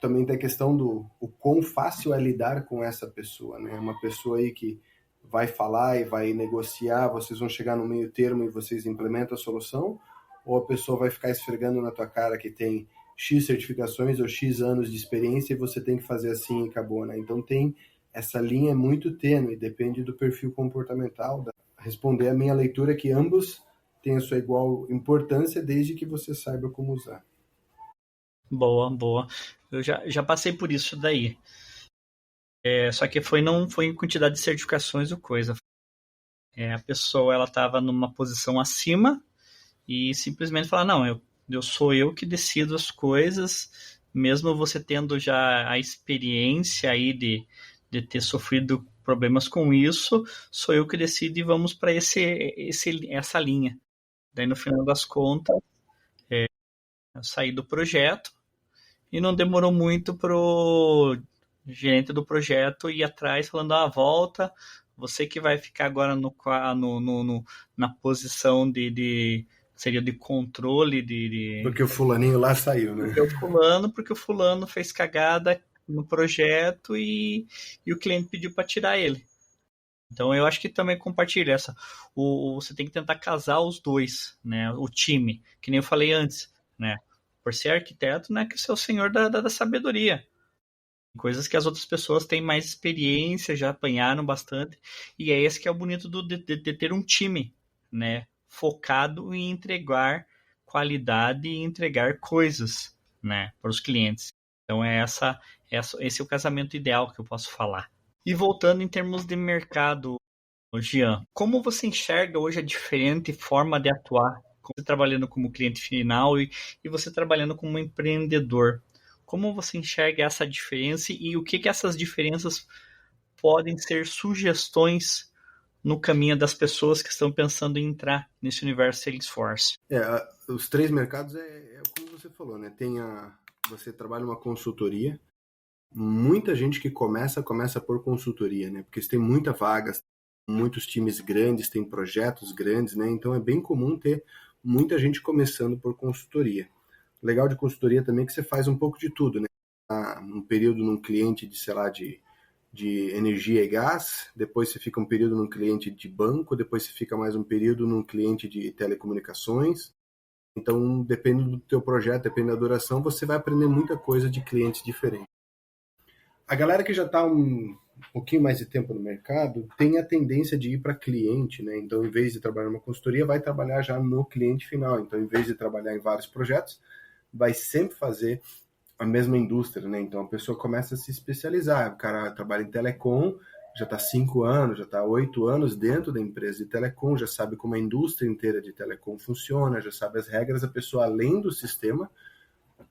também tem a questão do o quão fácil é lidar com essa pessoa, né? Uma pessoa aí que vai falar e vai negociar, vocês vão chegar no meio termo e vocês implementam a solução, ou a pessoa vai ficar esfregando na tua cara que tem X certificações ou X anos de experiência e você tem que fazer assim e acabou, né? Então tem essa linha muito tênue, depende do perfil comportamental. Responder a minha leitura é que ambos têm a sua igual importância desde que você saiba como usar. Boa, boa. Eu já passei por isso daí. Só que não foi em quantidade de certificações ou coisa. A pessoa ela estava numa posição acima e simplesmente falar, não, sou eu que decido as coisas, mesmo você tendo já a experiência aí de ter sofrido problemas com isso, sou eu que decido e vamos para essa linha. Daí no final das contas, eu saí do projeto e não demorou muito pro gerente do projeto ir atrás falando, volta, você que vai ficar agora na posição seria de controle Porque o fulaninho lá saiu, né? porque o fulano fez cagada no projeto e o cliente pediu para tirar ele. Então eu acho que também compartilha essa. Você tem que tentar casar os dois, né? O time, que nem eu falei antes, né? Por ser arquiteto, não é que você é o senhor da sabedoria. Coisas que as outras pessoas têm mais experiência, já apanharam bastante. E é esse que é o bonito de ter um time, né? Focado em entregar qualidade e entregar coisas, né? Para os clientes. Então esse é o casamento ideal que eu posso falar. E voltando em termos de mercado, Jean, como você enxerga hoje a diferente forma de atuar? Você trabalhando como cliente final e você trabalhando como empreendedor. Como você enxerga essa diferença e o que essas diferenças podem ser sugestões no caminho das pessoas que estão pensando em entrar nesse universo Salesforce? Os 3 mercados como você falou, né? Você trabalha uma consultoria, muita gente que começa por consultoria, né? Porque você tem muita vagas, muitos times grandes, tem projetos grandes, né? Então é bem comum ter muita gente começando por consultoria. O legal de consultoria também é que você faz um pouco de tudo, né? Um período num cliente de, sei lá, de energia e gás, depois você fica um período num cliente de banco, depois você fica mais um período num cliente de telecomunicações. Então, depende do teu projeto, depende da duração, você vai aprender muita coisa de clientes diferentes. A galera que já está um pouquinho mais de tempo no mercado tem a tendência de ir para cliente, né? Então, em vez de trabalhar numa consultoria, vai trabalhar já no cliente final. Então, em vez de trabalhar em vários projetos, vai sempre fazer a mesma indústria, né? Então, a pessoa começa a se especializar. O cara trabalha em telecom, já está 5 anos, já está 8 anos dentro da empresa de telecom, já sabe como a indústria inteira de telecom funciona, já sabe as regras. A pessoa, além do sistema,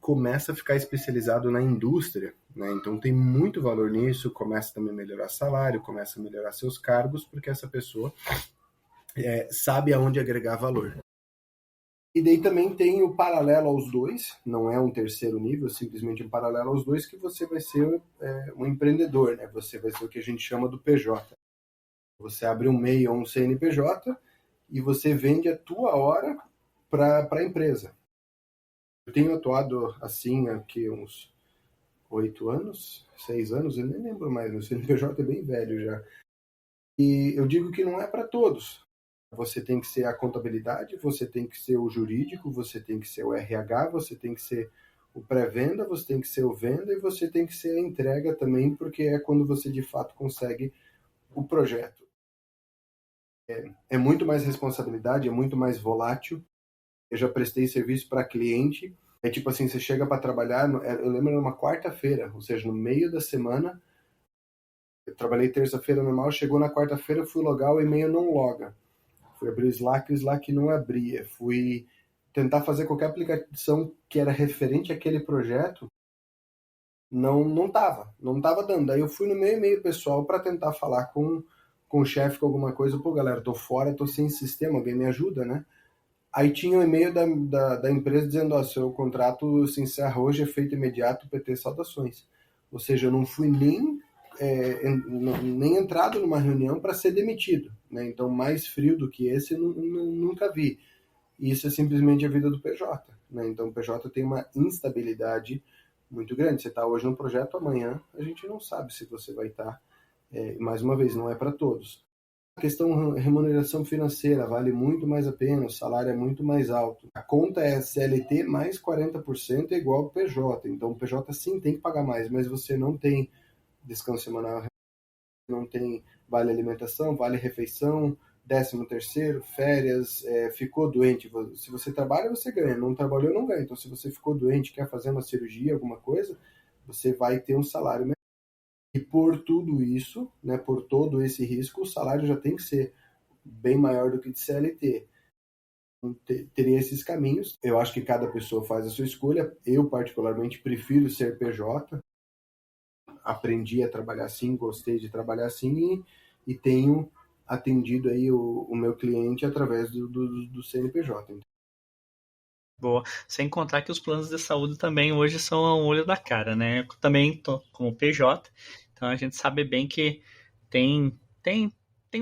começa a ficar especializado na indústria, né? Então tem muito valor nisso, começa também a melhorar salário, começa a melhorar seus cargos, porque essa pessoa sabe aonde agregar valor. E daí também tem o paralelo aos dois, não é um terceiro nível, simplesmente um paralelo aos dois, que você vai ser um empreendedor, né? Você vai ser o que a gente chama do PJ. Você abre um MEI ou um CNPJ e você vende a tua hora para a empresa. Eu tenho atuado assim há aqui uns 8 anos, 6 anos, eu nem lembro mais, meu CNPJ é bem velho já. E eu digo que não é para todos. Você tem que ser a contabilidade, você tem que ser o jurídico, você tem que ser o RH, você tem que ser o pré-venda, você tem que ser o venda e você tem que ser a entrega também, porque é quando você de fato consegue o projeto. É muito mais responsabilidade, é muito mais volátil. Eu já prestei serviço para cliente. É tipo assim, você chega para trabalhar, eu lembro numa quarta-feira, ou seja, no meio da semana. Eu trabalhei terça-feira normal, chegou na quarta-feira, eu fui logar, o e-mail não loga. Fui abrir o Slack não abria. Fui tentar fazer qualquer aplicação que era referente àquele projeto, não tava dando. Daí eu fui no meu e-mail pessoal para tentar falar com o chefe com alguma coisa. Pô, galera, tô fora, tô sem sistema, alguém me ajuda, né? Aí tinha o e-mail da empresa dizendo, ó, seu contrato se encerra hoje, efeito imediato, PT saudações. Ou seja, eu não fui nem entrado numa reunião para ser demitido, né? Então, mais frio do que esse, eu nunca vi. E isso é simplesmente a vida do PJ, né? Então, o PJ tem uma instabilidade muito grande. Você está hoje num projeto, amanhã a gente não sabe se você vai estar. Mais uma vez, não é para todos. A questão remuneração financeira vale muito mais a pena, o salário é muito mais alto. A conta é CLT mais 40% é igual ao PJ. Então, o PJ sim tem que pagar mais, mas você não tem descanso semanal, não tem vale alimentação, vale refeição, 13º, férias, ficou doente. Se você trabalha, você ganha. Não trabalhou, não ganha. Então, se você ficou doente, quer fazer uma cirurgia, alguma coisa, você vai ter um salário melhor. E por tudo isso, né, por todo esse risco, o salário já tem que ser bem maior do que de CLT. Teria esses caminhos. Eu acho que cada pessoa faz a sua escolha. Eu, particularmente, prefiro ser PJ. Aprendi a trabalhar assim, gostei de trabalhar assim e tenho atendido aí o meu cliente através do CNPJ. Boa. Sem contar que os planos de saúde também hoje são ao olho da cara, né? Eu também tô como PJ, então a gente sabe bem que tem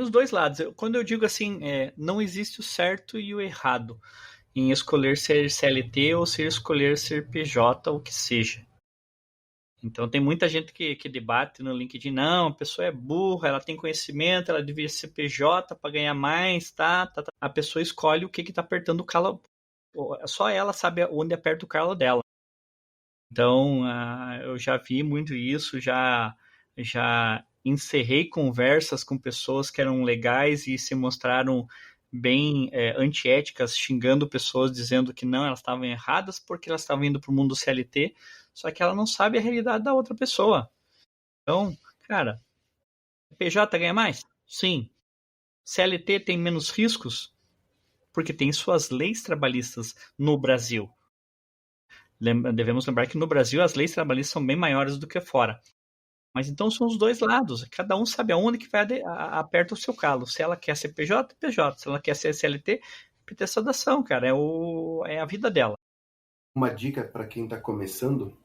os dois lados. Quando eu digo assim, não existe o certo e o errado em escolher ser CLT ou se escolher ser PJ ou o que seja. Então tem muita gente que debate no LinkedIn, não, a pessoa é burra, ela tem conhecimento, ela devia ser PJ para ganhar mais, tá. A pessoa escolhe o que está apertando o calo, só ela sabe onde aperta o calo dela. Então eu já vi muito isso, já encerrei conversas com pessoas que eram legais e se mostraram bem antiéticas, xingando pessoas, dizendo que não, elas estavam erradas porque elas estavam indo para o mundo CLT, só que ela não sabe a realidade da outra pessoa. Então, cara, PJ ganha mais? Sim. CLT tem menos riscos? Porque tem suas leis trabalhistas no Brasil. Devemos lembrar que no Brasil as leis trabalhistas são bem maiores do que fora. Mas então são os dois lados. Cada um sabe aonde que vai aperta o seu calo. Se ela quer ser PJ, PJ. Se ela quer ser CLT, PT saudação, cara. É a vida dela. Uma dica para quem está começando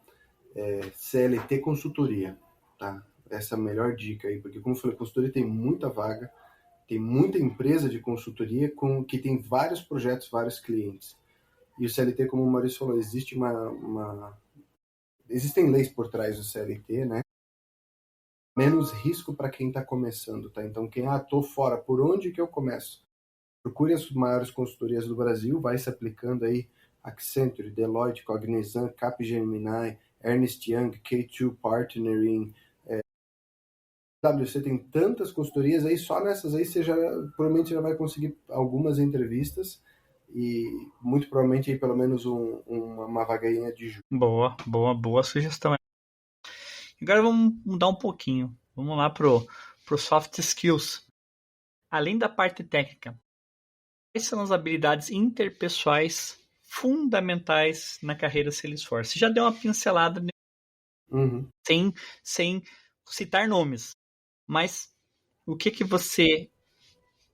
é CLT consultoria, tá? Essa é a melhor dica aí, porque como eu falei, consultoria tem muita vaga, tem muita empresa de consultoria que tem vários projetos, vários clientes. E o CLT, como o Maurício falou, existem leis por trás do CLT, né? Menos risco para quem está começando, tá? Então, tô fora, por onde que eu começo? Procure as maiores consultorias do Brasil, vai se aplicando aí Accenture, Deloitte, Cognizant, Capgemini, Ernst Young, K2 Partnering, WC, tem tantas consultorias aí, só nessas aí você provavelmente já vai conseguir algumas entrevistas e muito provavelmente aí pelo menos uma vaguinha de junho. Boa sugestão. Agora vamos mudar um pouquinho. Vamos lá pro soft skills. Além da parte técnica, quais são as habilidades interpessoais fundamentais na carreira Salesforce? Você já deu uma pincelada sem citar nomes, mas o que você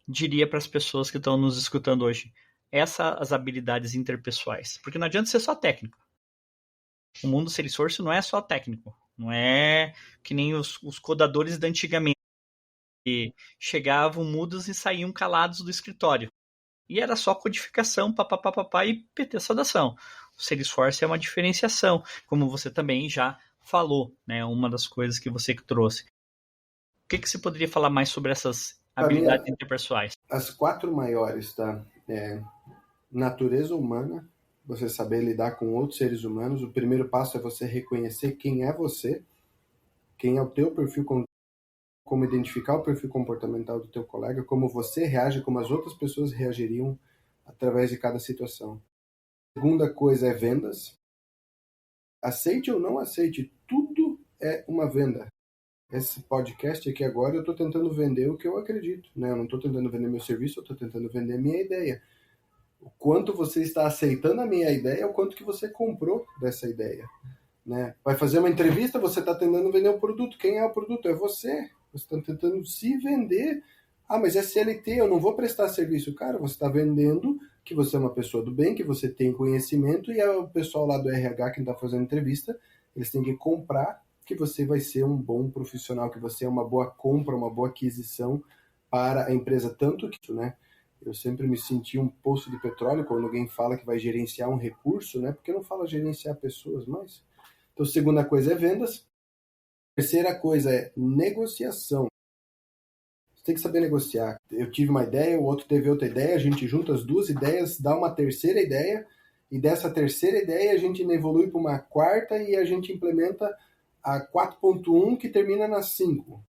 diria para as pessoas que estão nos escutando hoje? as habilidades interpessoais. Porque não adianta ser só técnico. O mundo do Salesforce não é só técnico. Não é que nem os codadores da antigamente, que chegavam mudos e saíam calados do escritório. E era só codificação, papapá, e PT saudação. O Salesforce é uma diferenciação, como você também já falou, né? Uma das coisas que você trouxe. O que você poderia falar mais sobre essas habilidades interpessoais? As 4 maiores, tá? Natureza humana, você saber lidar com outros seres humanos. O primeiro passo é você reconhecer quem é você, quem é o teu perfil, como identificar o perfil comportamental do teu colega, como você reage, como as outras pessoas reagiriam através de cada situação. A segunda coisa é vendas. Aceite ou não aceite, tudo é uma venda. Esse podcast aqui agora eu estou tentando vender o que eu acredito, né? Eu não estou tentando vender meu serviço, eu estou tentando vender a minha ideia. O quanto você está aceitando a minha ideia é o quanto que você comprou dessa ideia, né? Vai fazer uma entrevista, você está tentando vender um produto. Quem é o produto? É você. Você está tentando se vender. Ah, mas é CLT, eu não vou prestar serviço. Cara, você está vendendo que você é uma pessoa do bem, que você tem conhecimento, e o pessoal lá do RH que está fazendo entrevista, eles têm que comprar que você vai ser um bom profissional, que você é uma boa compra, uma boa aquisição para a empresa. Tanto que, né? Eu sempre me senti um poço de petróleo quando alguém fala que vai gerenciar um recurso, né? Porque não fala gerenciar pessoas, mas... Então, segunda coisa é vendas. Terceira coisa é negociação. Você tem que saber negociar. Eu tive uma ideia, o outro teve outra ideia, a gente junta as duas ideias, dá uma terceira ideia, e dessa terceira ideia a gente evolui para uma quarta e a gente implementa a 4.1 que termina na 5.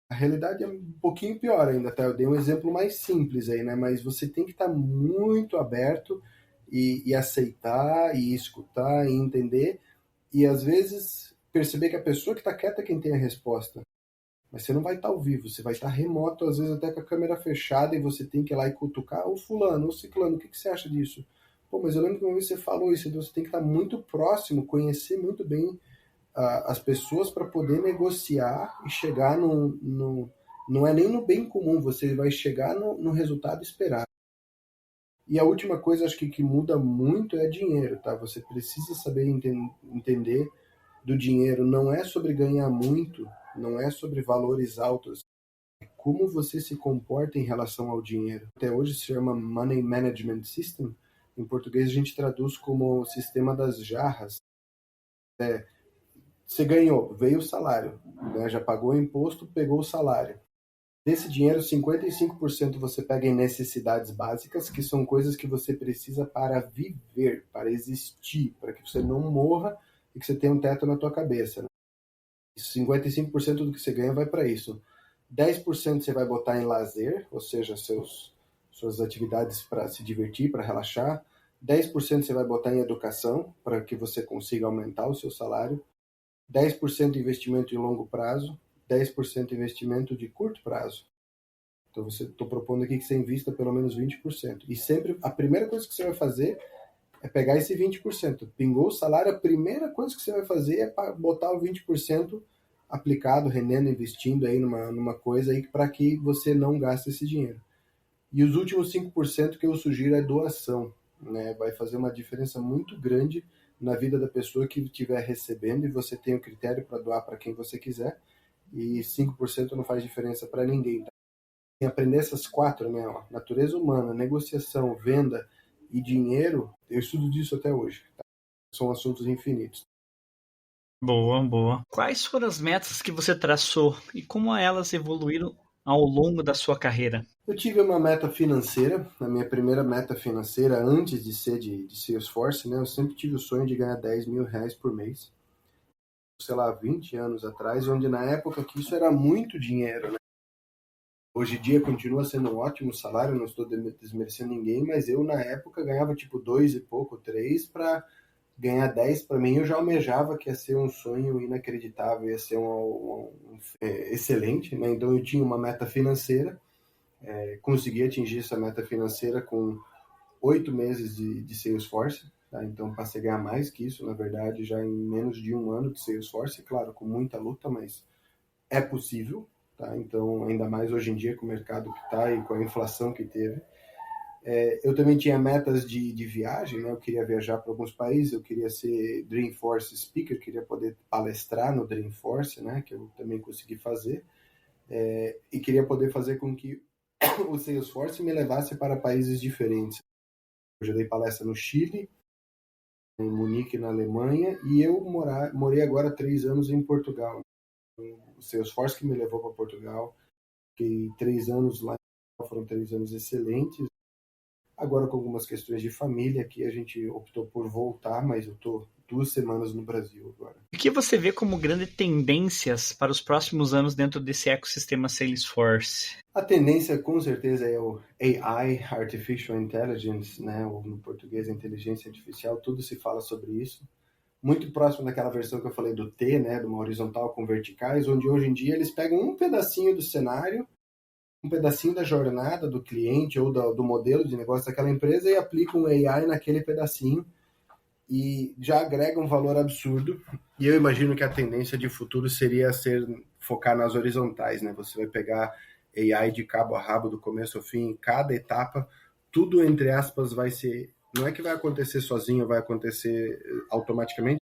A realidade é um pouquinho pior ainda, tá? Eu dei um exemplo mais simples aí, né? Mas você tem que estar muito aberto e aceitar, e escutar, e entender, e às vezes perceber que a pessoa que está quieta é quem tem a resposta. Mas você não vai estar ao vivo, você vai estar remoto, às vezes até com a câmera fechada, e você tem que ir lá e cutucar, ô fulano, ô ciclano, o que você acha disso? Pô, mas eu lembro que uma vez você falou isso, então você tem que estar muito próximo, conhecer muito bem as pessoas para poder negociar e chegar não é nem no bem comum, você vai chegar no resultado esperado. E a última coisa, acho que muda muito é dinheiro, tá? Você precisa saber entender do dinheiro. Não é sobre ganhar muito, não é sobre valores altos. É como você se comporta em relação ao dinheiro. Até hoje se chama Money Management System. Em português a gente traduz como sistema das jarras. Você ganhou, veio o salário, né? Já pagou o imposto, pegou o salário. Desse dinheiro, 55% você pega em necessidades básicas, que são coisas que você precisa para viver, para existir, para que você não morra e que você tenha um teto na tua cabeça. Né? 55% do que você ganha vai para isso. 10% você vai botar em lazer, ou seja, suas atividades para se divertir, para relaxar. 10% você vai botar em educação, para que você consiga aumentar o seu salário. 10% investimento em longo prazo, 10% investimento de curto prazo. Então, estou propondo aqui que você invista pelo menos 20%. E sempre, a primeira coisa que você vai fazer é pegar esse 20%. Pingou o salário, a primeira coisa que você vai fazer é botar o 20% aplicado, rendendo, investindo aí numa coisa aí para que você não gaste esse dinheiro. E os últimos 5% que eu sugiro é doação. Né? Vai fazer uma diferença muito grande na vida da pessoa que estiver recebendo, e você tem o critério para doar para quem você quiser, e 5% não faz diferença para ninguém. Tá? E aprender essas 4, né? Ó, natureza humana, negociação, venda e dinheiro, eu estudo disso até hoje. Tá? São assuntos infinitos. Boa, boa. Quais foram as metas que você traçou e como elas evoluíram ao longo da sua carreira? Eu tive uma meta financeira, a minha primeira meta financeira antes de ser de Salesforce, né? Eu sempre tive o sonho de ganhar 10 mil reais por mês. Sei lá, 20 anos atrás, onde na época que isso era muito dinheiro, né? Hoje em dia continua sendo um ótimo salário, não estou desmerecendo ninguém, mas eu na época ganhava tipo 2 e pouco, 3, para ganhar 10 para mim eu já almejava que ia ser um sonho inacreditável, ia ser excelente, né? Então eu tinha uma meta financeira, consegui atingir essa meta financeira com 8 meses de Salesforce, tá? Então passei a ganhar mais que isso, na verdade, já em menos de um ano de Salesforce, claro, com muita luta, mas é possível, tá? Então ainda mais hoje em dia com o mercado que está e com a inflação que teve. Eu também tinha metas de viagem, né? Eu queria viajar para alguns países, eu queria ser Dreamforce Speaker, queria poder palestrar no Dreamforce, né? Que eu também consegui fazer. E queria poder fazer com que o Salesforce me levasse para países diferentes. Eu já dei palestra no Chile, em Munique, na Alemanha, e eu morei agora 3 anos em Portugal. O Salesforce que me levou para Portugal, fiquei 3 anos lá, foram 3 anos excelentes. Agora, com algumas questões de família, aqui a gente optou por voltar, mas eu estou 2 semanas no Brasil agora. O que você vê como grandes tendências para os próximos anos dentro desse ecossistema Salesforce? A tendência, com certeza, é o AI, Artificial Intelligence, né? Ou no português, inteligência artificial, tudo se fala sobre isso. Muito próximo daquela versão que eu falei do T, né? De uma horizontal com verticais, onde hoje em dia eles pegam um pedacinho do cenário, um pedacinho da jornada do cliente ou do modelo de negócio daquela empresa e aplicam um AI naquele pedacinho e já agrega um valor absurdo. E eu imagino que a tendência de futuro seria focar nas horizontais, né? Você vai pegar AI de cabo a rabo, do começo ao fim, cada etapa, tudo entre aspas vai ser, não é que vai acontecer sozinho, vai acontecer automaticamente,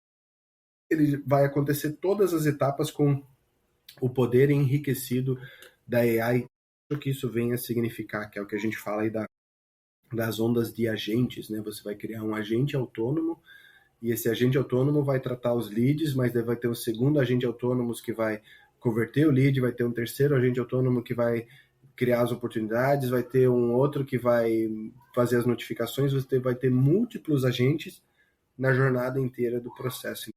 ele vai acontecer todas as etapas com o poder enriquecido da AI, o que isso venha a significar, que é o que a gente fala aí das ondas de agentes, né? Você vai criar um agente autônomo e esse agente autônomo vai tratar os leads, mas daí vai ter um segundo agente autônomo que vai converter o lead, vai ter um terceiro agente autônomo que vai criar as oportunidades, vai ter um outro que vai fazer as notificações, você vai ter múltiplos agentes na jornada inteira do processo.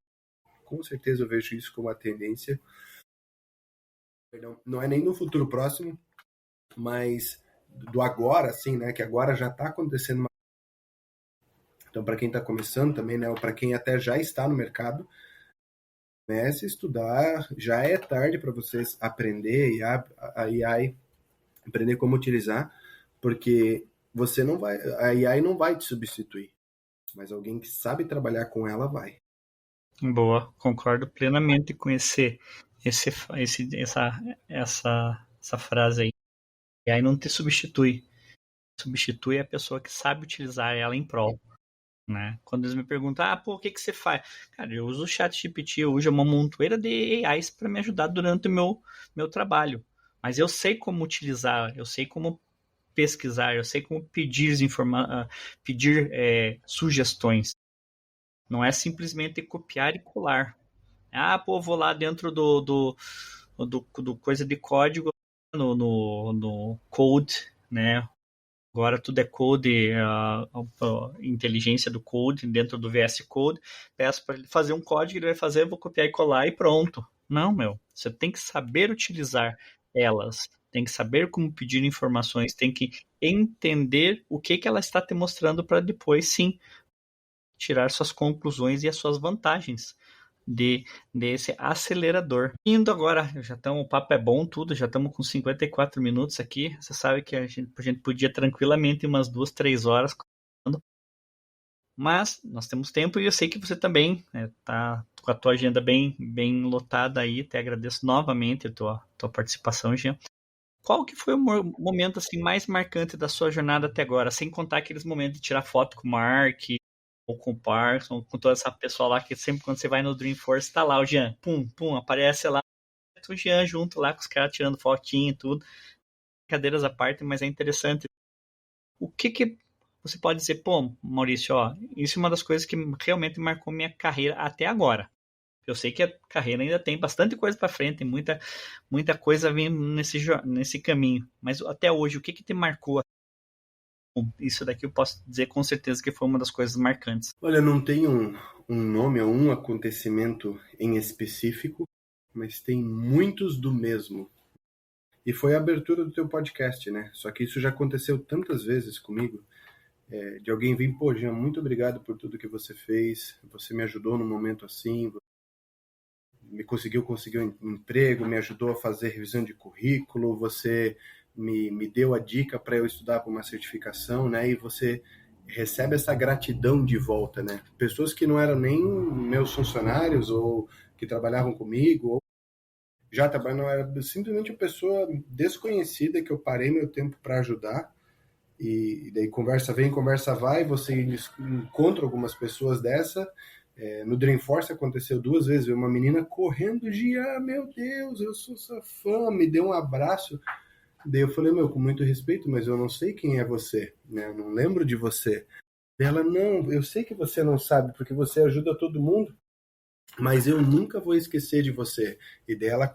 Com certeza eu vejo isso como uma tendência. Não é nem no futuro próximo, mas do agora, assim, né? Que agora já está acontecendo. Então, para quem está começando também, né? Ou para quem até já está no mercado, comece a estudar. Já é tarde para vocês aprender a AI, aprender como utilizar, porque você não vai, a AI não vai te substituir, mas alguém que sabe trabalhar com ela vai. Boa, concordo plenamente com essa frase aí. E aí não te substitui. Substitui a pessoa que sabe utilizar ela em prol. Né? Quando eles me perguntam, pô, o que você faz? Cara, eu uso o ChatGPT, eu uso uma montoeira de AIs para me ajudar durante o meu trabalho. Mas eu sei como utilizar, eu sei como pesquisar, eu sei como pedir sugestões. Não é simplesmente copiar e colar. Pô, vou lá dentro do coisa de código no Code, né? Agora tudo é code, a inteligência do code dentro do VS Code. Peço para ele fazer um código, ele vai fazer, eu vou copiar e colar e pronto. Não, meu. Você tem que saber utilizar elas, tem que saber como pedir informações, tem que entender o que ela está te mostrando para depois, sim, tirar suas conclusões e as suas vantagens desse acelerador. Indo agora, o papo é bom tudo, já estamos com 54 minutos aqui. Você sabe que a gente podia tranquilamente umas 2, 3 horas, mas nós temos tempo e eu sei que você também tá com a tua agenda bem lotada aí. Te agradeço novamente a tua participação, Jean. Qual que foi o momento assim mais marcante da sua jornada até agora, sem contar aqueles momentos de tirar foto com o Mark, ou com o Parson, com toda essa pessoa lá que sempre quando você vai no Dreamforce tá lá o Jean, pum, aparece lá o Jean junto lá com os caras tirando fotinho e tudo. Brincadeiras à parte, mas é interessante. O que você pode dizer, pô, Maurício, isso é uma das coisas que realmente marcou minha carreira até agora. Eu sei que a carreira ainda tem bastante coisa para frente, tem muita coisa vindo nesse caminho. Mas até hoje, o que te marcou? Isso daqui eu posso dizer com certeza que foi uma das coisas marcantes. Olha, não tem um nome ou um acontecimento em específico, mas tem muitos do mesmo. E foi a abertura do teu podcast, né? Só que isso já aconteceu tantas vezes comigo, de alguém vir, pô, Jean, muito obrigado por tudo que você fez, você me ajudou num momento assim, conseguiu um emprego, me ajudou a fazer revisão de currículo, você me deu a dica para eu estudar para uma certificação, né? E você recebe essa gratidão de volta, né? Pessoas que não eram nem meus funcionários ou que trabalhavam comigo, ou já trabalhavam, não era simplesmente uma pessoa desconhecida que eu parei meu tempo para ajudar E daí conversa vem, conversa vai, você encontra algumas pessoas dessa. No Dreamforce aconteceu 2 vezes, veio uma menina correndo de, meu Deus, eu sou sua fã, me deu um abraço. Daí eu falei, meu, com muito respeito, mas eu não sei quem é você, né? Eu não lembro de você. Ela, não, eu sei que você não sabe, porque você ajuda todo mundo, mas eu nunca vou esquecer de você. E daí ela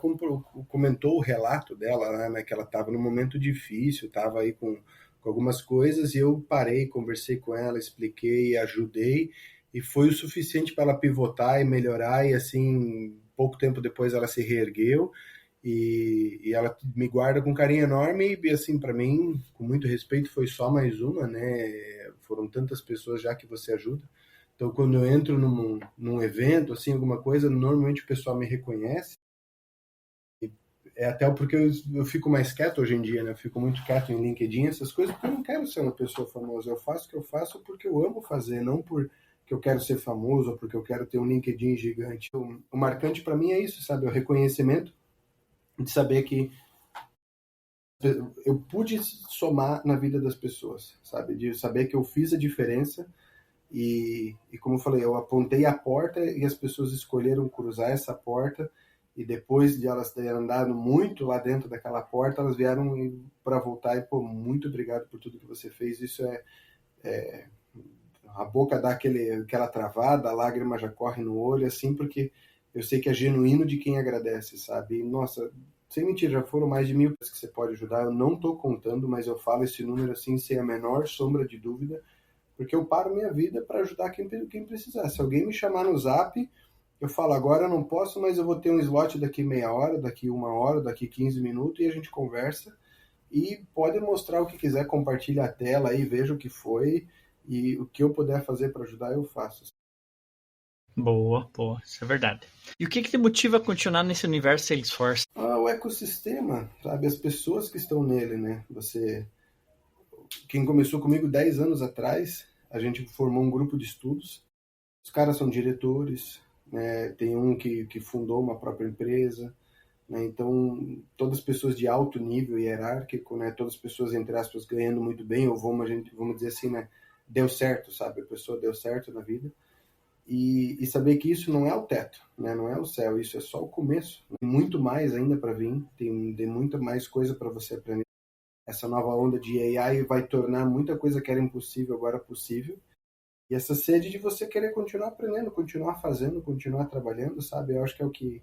comentou o relato dela, né, que ela estava num momento difícil, estava aí com algumas coisas, e eu parei, conversei com ela, expliquei, ajudei, e foi o suficiente para ela pivotar e melhorar, e assim, pouco tempo depois ela se reergueu, e ela me guarda com carinho enorme, e assim, para mim, com muito respeito, foi só mais uma, né? Foram tantas pessoas já que você ajuda. Então, quando eu entro num evento, assim, alguma coisa, normalmente o pessoal me reconhece. É até porque eu fico mais quieto hoje em dia, né? Eu fico muito quieto em LinkedIn, essas coisas, porque eu não quero ser uma pessoa famosa. Eu faço o que eu faço porque eu amo fazer, não porque eu quero ser famoso ou porque eu quero ter um LinkedIn gigante. O marcante para mim é isso, sabe? O reconhecimento de saber que eu pude somar na vida das pessoas, sabe? De saber que eu fiz a diferença. E como eu falei, eu apontei a porta e as pessoas escolheram cruzar essa porta, e depois de elas terem andado muito lá dentro daquela porta, elas vieram para voltar e, pô, muito obrigado por tudo que você fez. Isso é a boca dá aquela travada, a lágrima já corre no olho, assim, porque eu sei que é genuíno de quem agradece, sabe? E, nossa, sem mentira, já foram mais de 1.000 pessoas que você pode ajudar. Eu não estou contando, mas eu falo esse número assim sem a menor sombra de dúvida, porque eu paro minha vida para ajudar quem precisar. Se alguém me chamar no Zap, eu falo, agora eu não posso, mas eu vou ter um slot daqui meia hora, daqui 1 hora, daqui 15 minutos, e a gente conversa. E pode mostrar o que quiser, compartilha a tela aí, veja o que foi, e o que eu puder fazer para ajudar, eu faço. Boa, boa, isso é verdade. E o que te motiva a continuar nesse universo Salesforce? O ecossistema, sabe? As pessoas que estão nele, né? Quem começou comigo 10 anos atrás, a gente formou um grupo de estudos. Os caras são diretores, né? Tem um que fundou uma própria empresa, né? Então, todas as pessoas de alto nível hierárquico, né? Todas as pessoas, entre aspas, ganhando muito bem, ou vamos dizer assim, né? Deu certo, sabe? A pessoa deu certo na vida. E saber que isso não é o teto, né? Não é o céu, isso é só o começo. Tem muito mais ainda para vir, tem muita mais coisa para você aprender. Essa nova onda de AI vai tornar muita coisa que era impossível agora possível. E essa sede de você querer continuar aprendendo, continuar fazendo, continuar trabalhando, sabe? Eu acho que é o que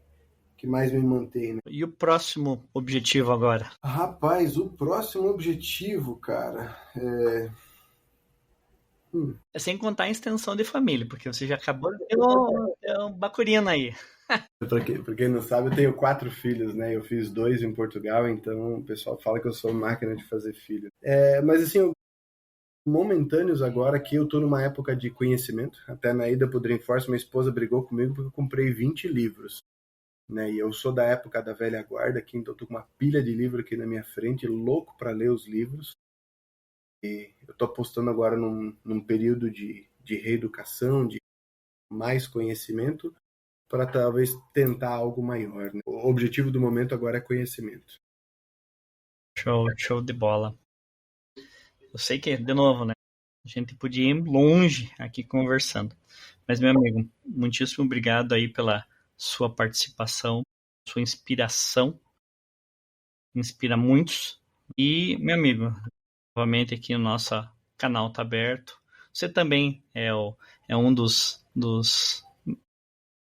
mais me mantém, né? E o próximo objetivo agora? Rapaz, o próximo objetivo, cara, É sem contar a extensão de família, porque você já acabou de ter um bacurina aí. Pra quem não sabe, eu tenho 4 filhos, né? Eu fiz 2 em Portugal, então o pessoal fala que eu sou máquina de fazer filho. Mas assim, momentâneos agora que eu tô numa época de conhecimento. Até na ida pro Dreamforce, minha esposa brigou comigo porque eu comprei 20 livros, né? E eu sou da época da velha guarda aqui, então eu tô com uma pilha de livro aqui na minha frente, louco para ler os livros. E eu tô apostando agora num período de reeducação, de mais conhecimento, para talvez tentar algo maior, né? O objetivo do momento agora é conhecimento. Show de bola. Eu sei que, de novo, né? A gente podia ir longe aqui conversando. Mas, meu amigo, muitíssimo obrigado aí pela sua participação, sua inspiração. Inspira muitos. E, meu amigo, novamente aqui o nosso canal está aberto. Você também é um dos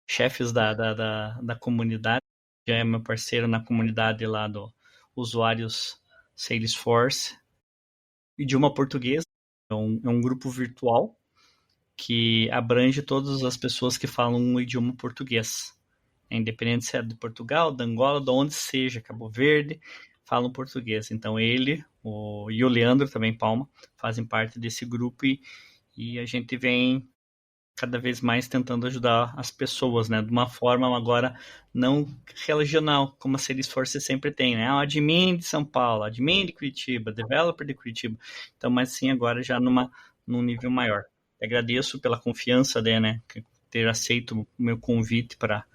chefes da comunidade. Já é meu parceiro na comunidade lá do Usuários Salesforce. Idioma português. É um grupo virtual que abrange todas as pessoas que falam o idioma português. Independente se é de Portugal, da Angola, de onde seja, Cabo Verde, falam português. Então ele e o Leandro também, Palma, fazem parte desse grupo e a gente vem cada vez mais tentando ajudar as pessoas, né? De uma forma agora não regional, como a Salesforce sempre tem, né? Admin de São Paulo, admin de Curitiba, developer de Curitiba. Então, mas sim, agora já num nível maior. Agradeço pela confiança, né? Ter aceito o meu convite para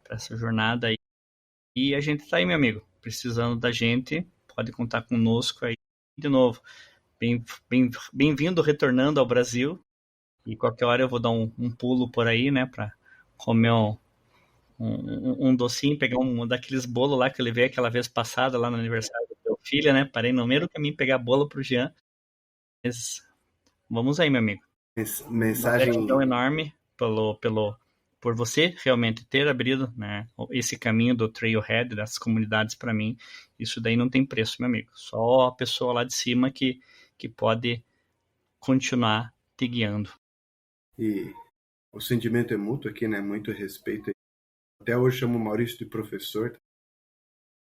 essa jornada aí. E a gente tá aí, meu amigo. Precisando da gente, pode contar conosco aí. De novo, Bem-vindo retornando ao Brasil. E qualquer hora eu vou dar um pulo por aí, né? Pra comer um docinho, pegar um daqueles bolos lá que eu levei aquela vez passada lá no aniversário do meu filho, né? Parei no meio do caminho pegar bolo pro Jean. Mas vamos aí, meu amigo. Uma gratidão Mensagem. enorme por você realmente ter abrido, né, esse caminho do Trailhead, das comunidades para mim. Isso daí não tem preço, meu amigo. Só a pessoa lá de cima que pode continuar te guiando. E o sentimento é mútuo aqui, né? Muito respeito. Até hoje chamo o Maurício de professor.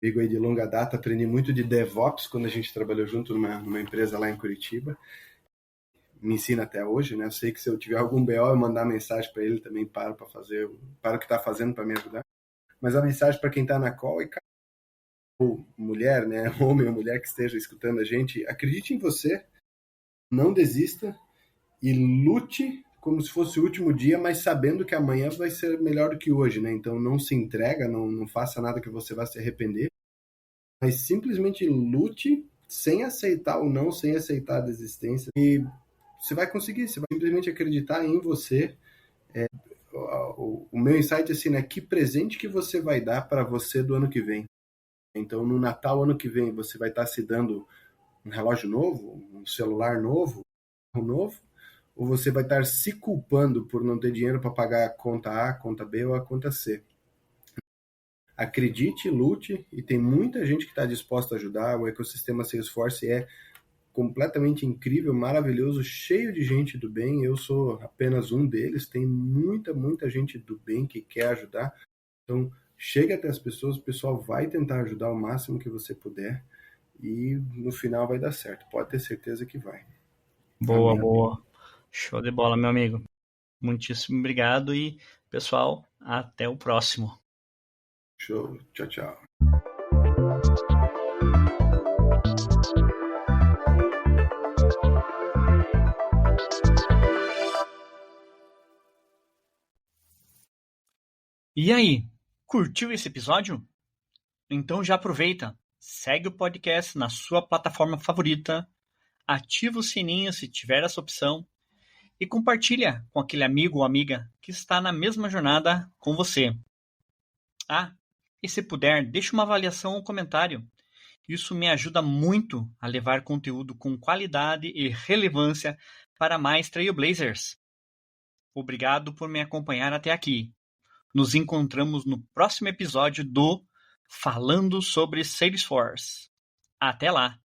Amigo aí de longa data, aprendi muito de DevOps quando a gente trabalhou junto numa empresa lá em Curitiba. Me ensina até hoje, né? Eu sei que se eu tiver algum BO, eu mandar mensagem para ele também, para o que está fazendo para me ajudar. Mas a mensagem para quem está na call e ou mulher, né? Homem ou mulher que esteja escutando a gente, acredite em você, não desista e lute como se fosse o último dia, mas sabendo que amanhã vai ser melhor do que hoje, né? Então não se entrega, não faça nada que você vá se arrepender, mas simplesmente lute sem aceitar ou não, sem aceitar a desistência. E você vai conseguir, você vai simplesmente acreditar em você. O meu insight é assim, né? Que presente que você vai dar para você do ano que vem? Então, no Natal, ano que vem, você vai estar se dando um relógio novo, um celular novo, um novo, ou você vai estar se culpando por não ter dinheiro para pagar a conta A, a conta B ou a conta C. Acredite, lute, e tem muita gente que está disposta a ajudar. O ecossistema Salesforce é completamente incrível, maravilhoso, cheio de gente do bem. Eu sou apenas um deles. Tem muita gente do bem que quer ajudar. Então, chega até as pessoas, o pessoal vai tentar ajudar o máximo que você puder e no final vai dar certo. Pode ter certeza que vai. Boa, Amém. boa. Show de bola, meu amigo. Muitíssimo obrigado e, pessoal, até o próximo. Show. Tchau, tchau. E aí, curtiu esse episódio? Então já aproveita, segue o podcast na sua plataforma favorita, ativa o sininho se tiver essa opção e compartilha com aquele amigo ou amiga que está na mesma jornada com você. Ah, e se puder, deixe uma avaliação ou comentário. Isso me ajuda muito a levar conteúdo com qualidade e relevância para mais Trailblazers. Obrigado por me acompanhar até aqui. Nos encontramos no próximo episódio do Falando sobre Salesforce. Até lá!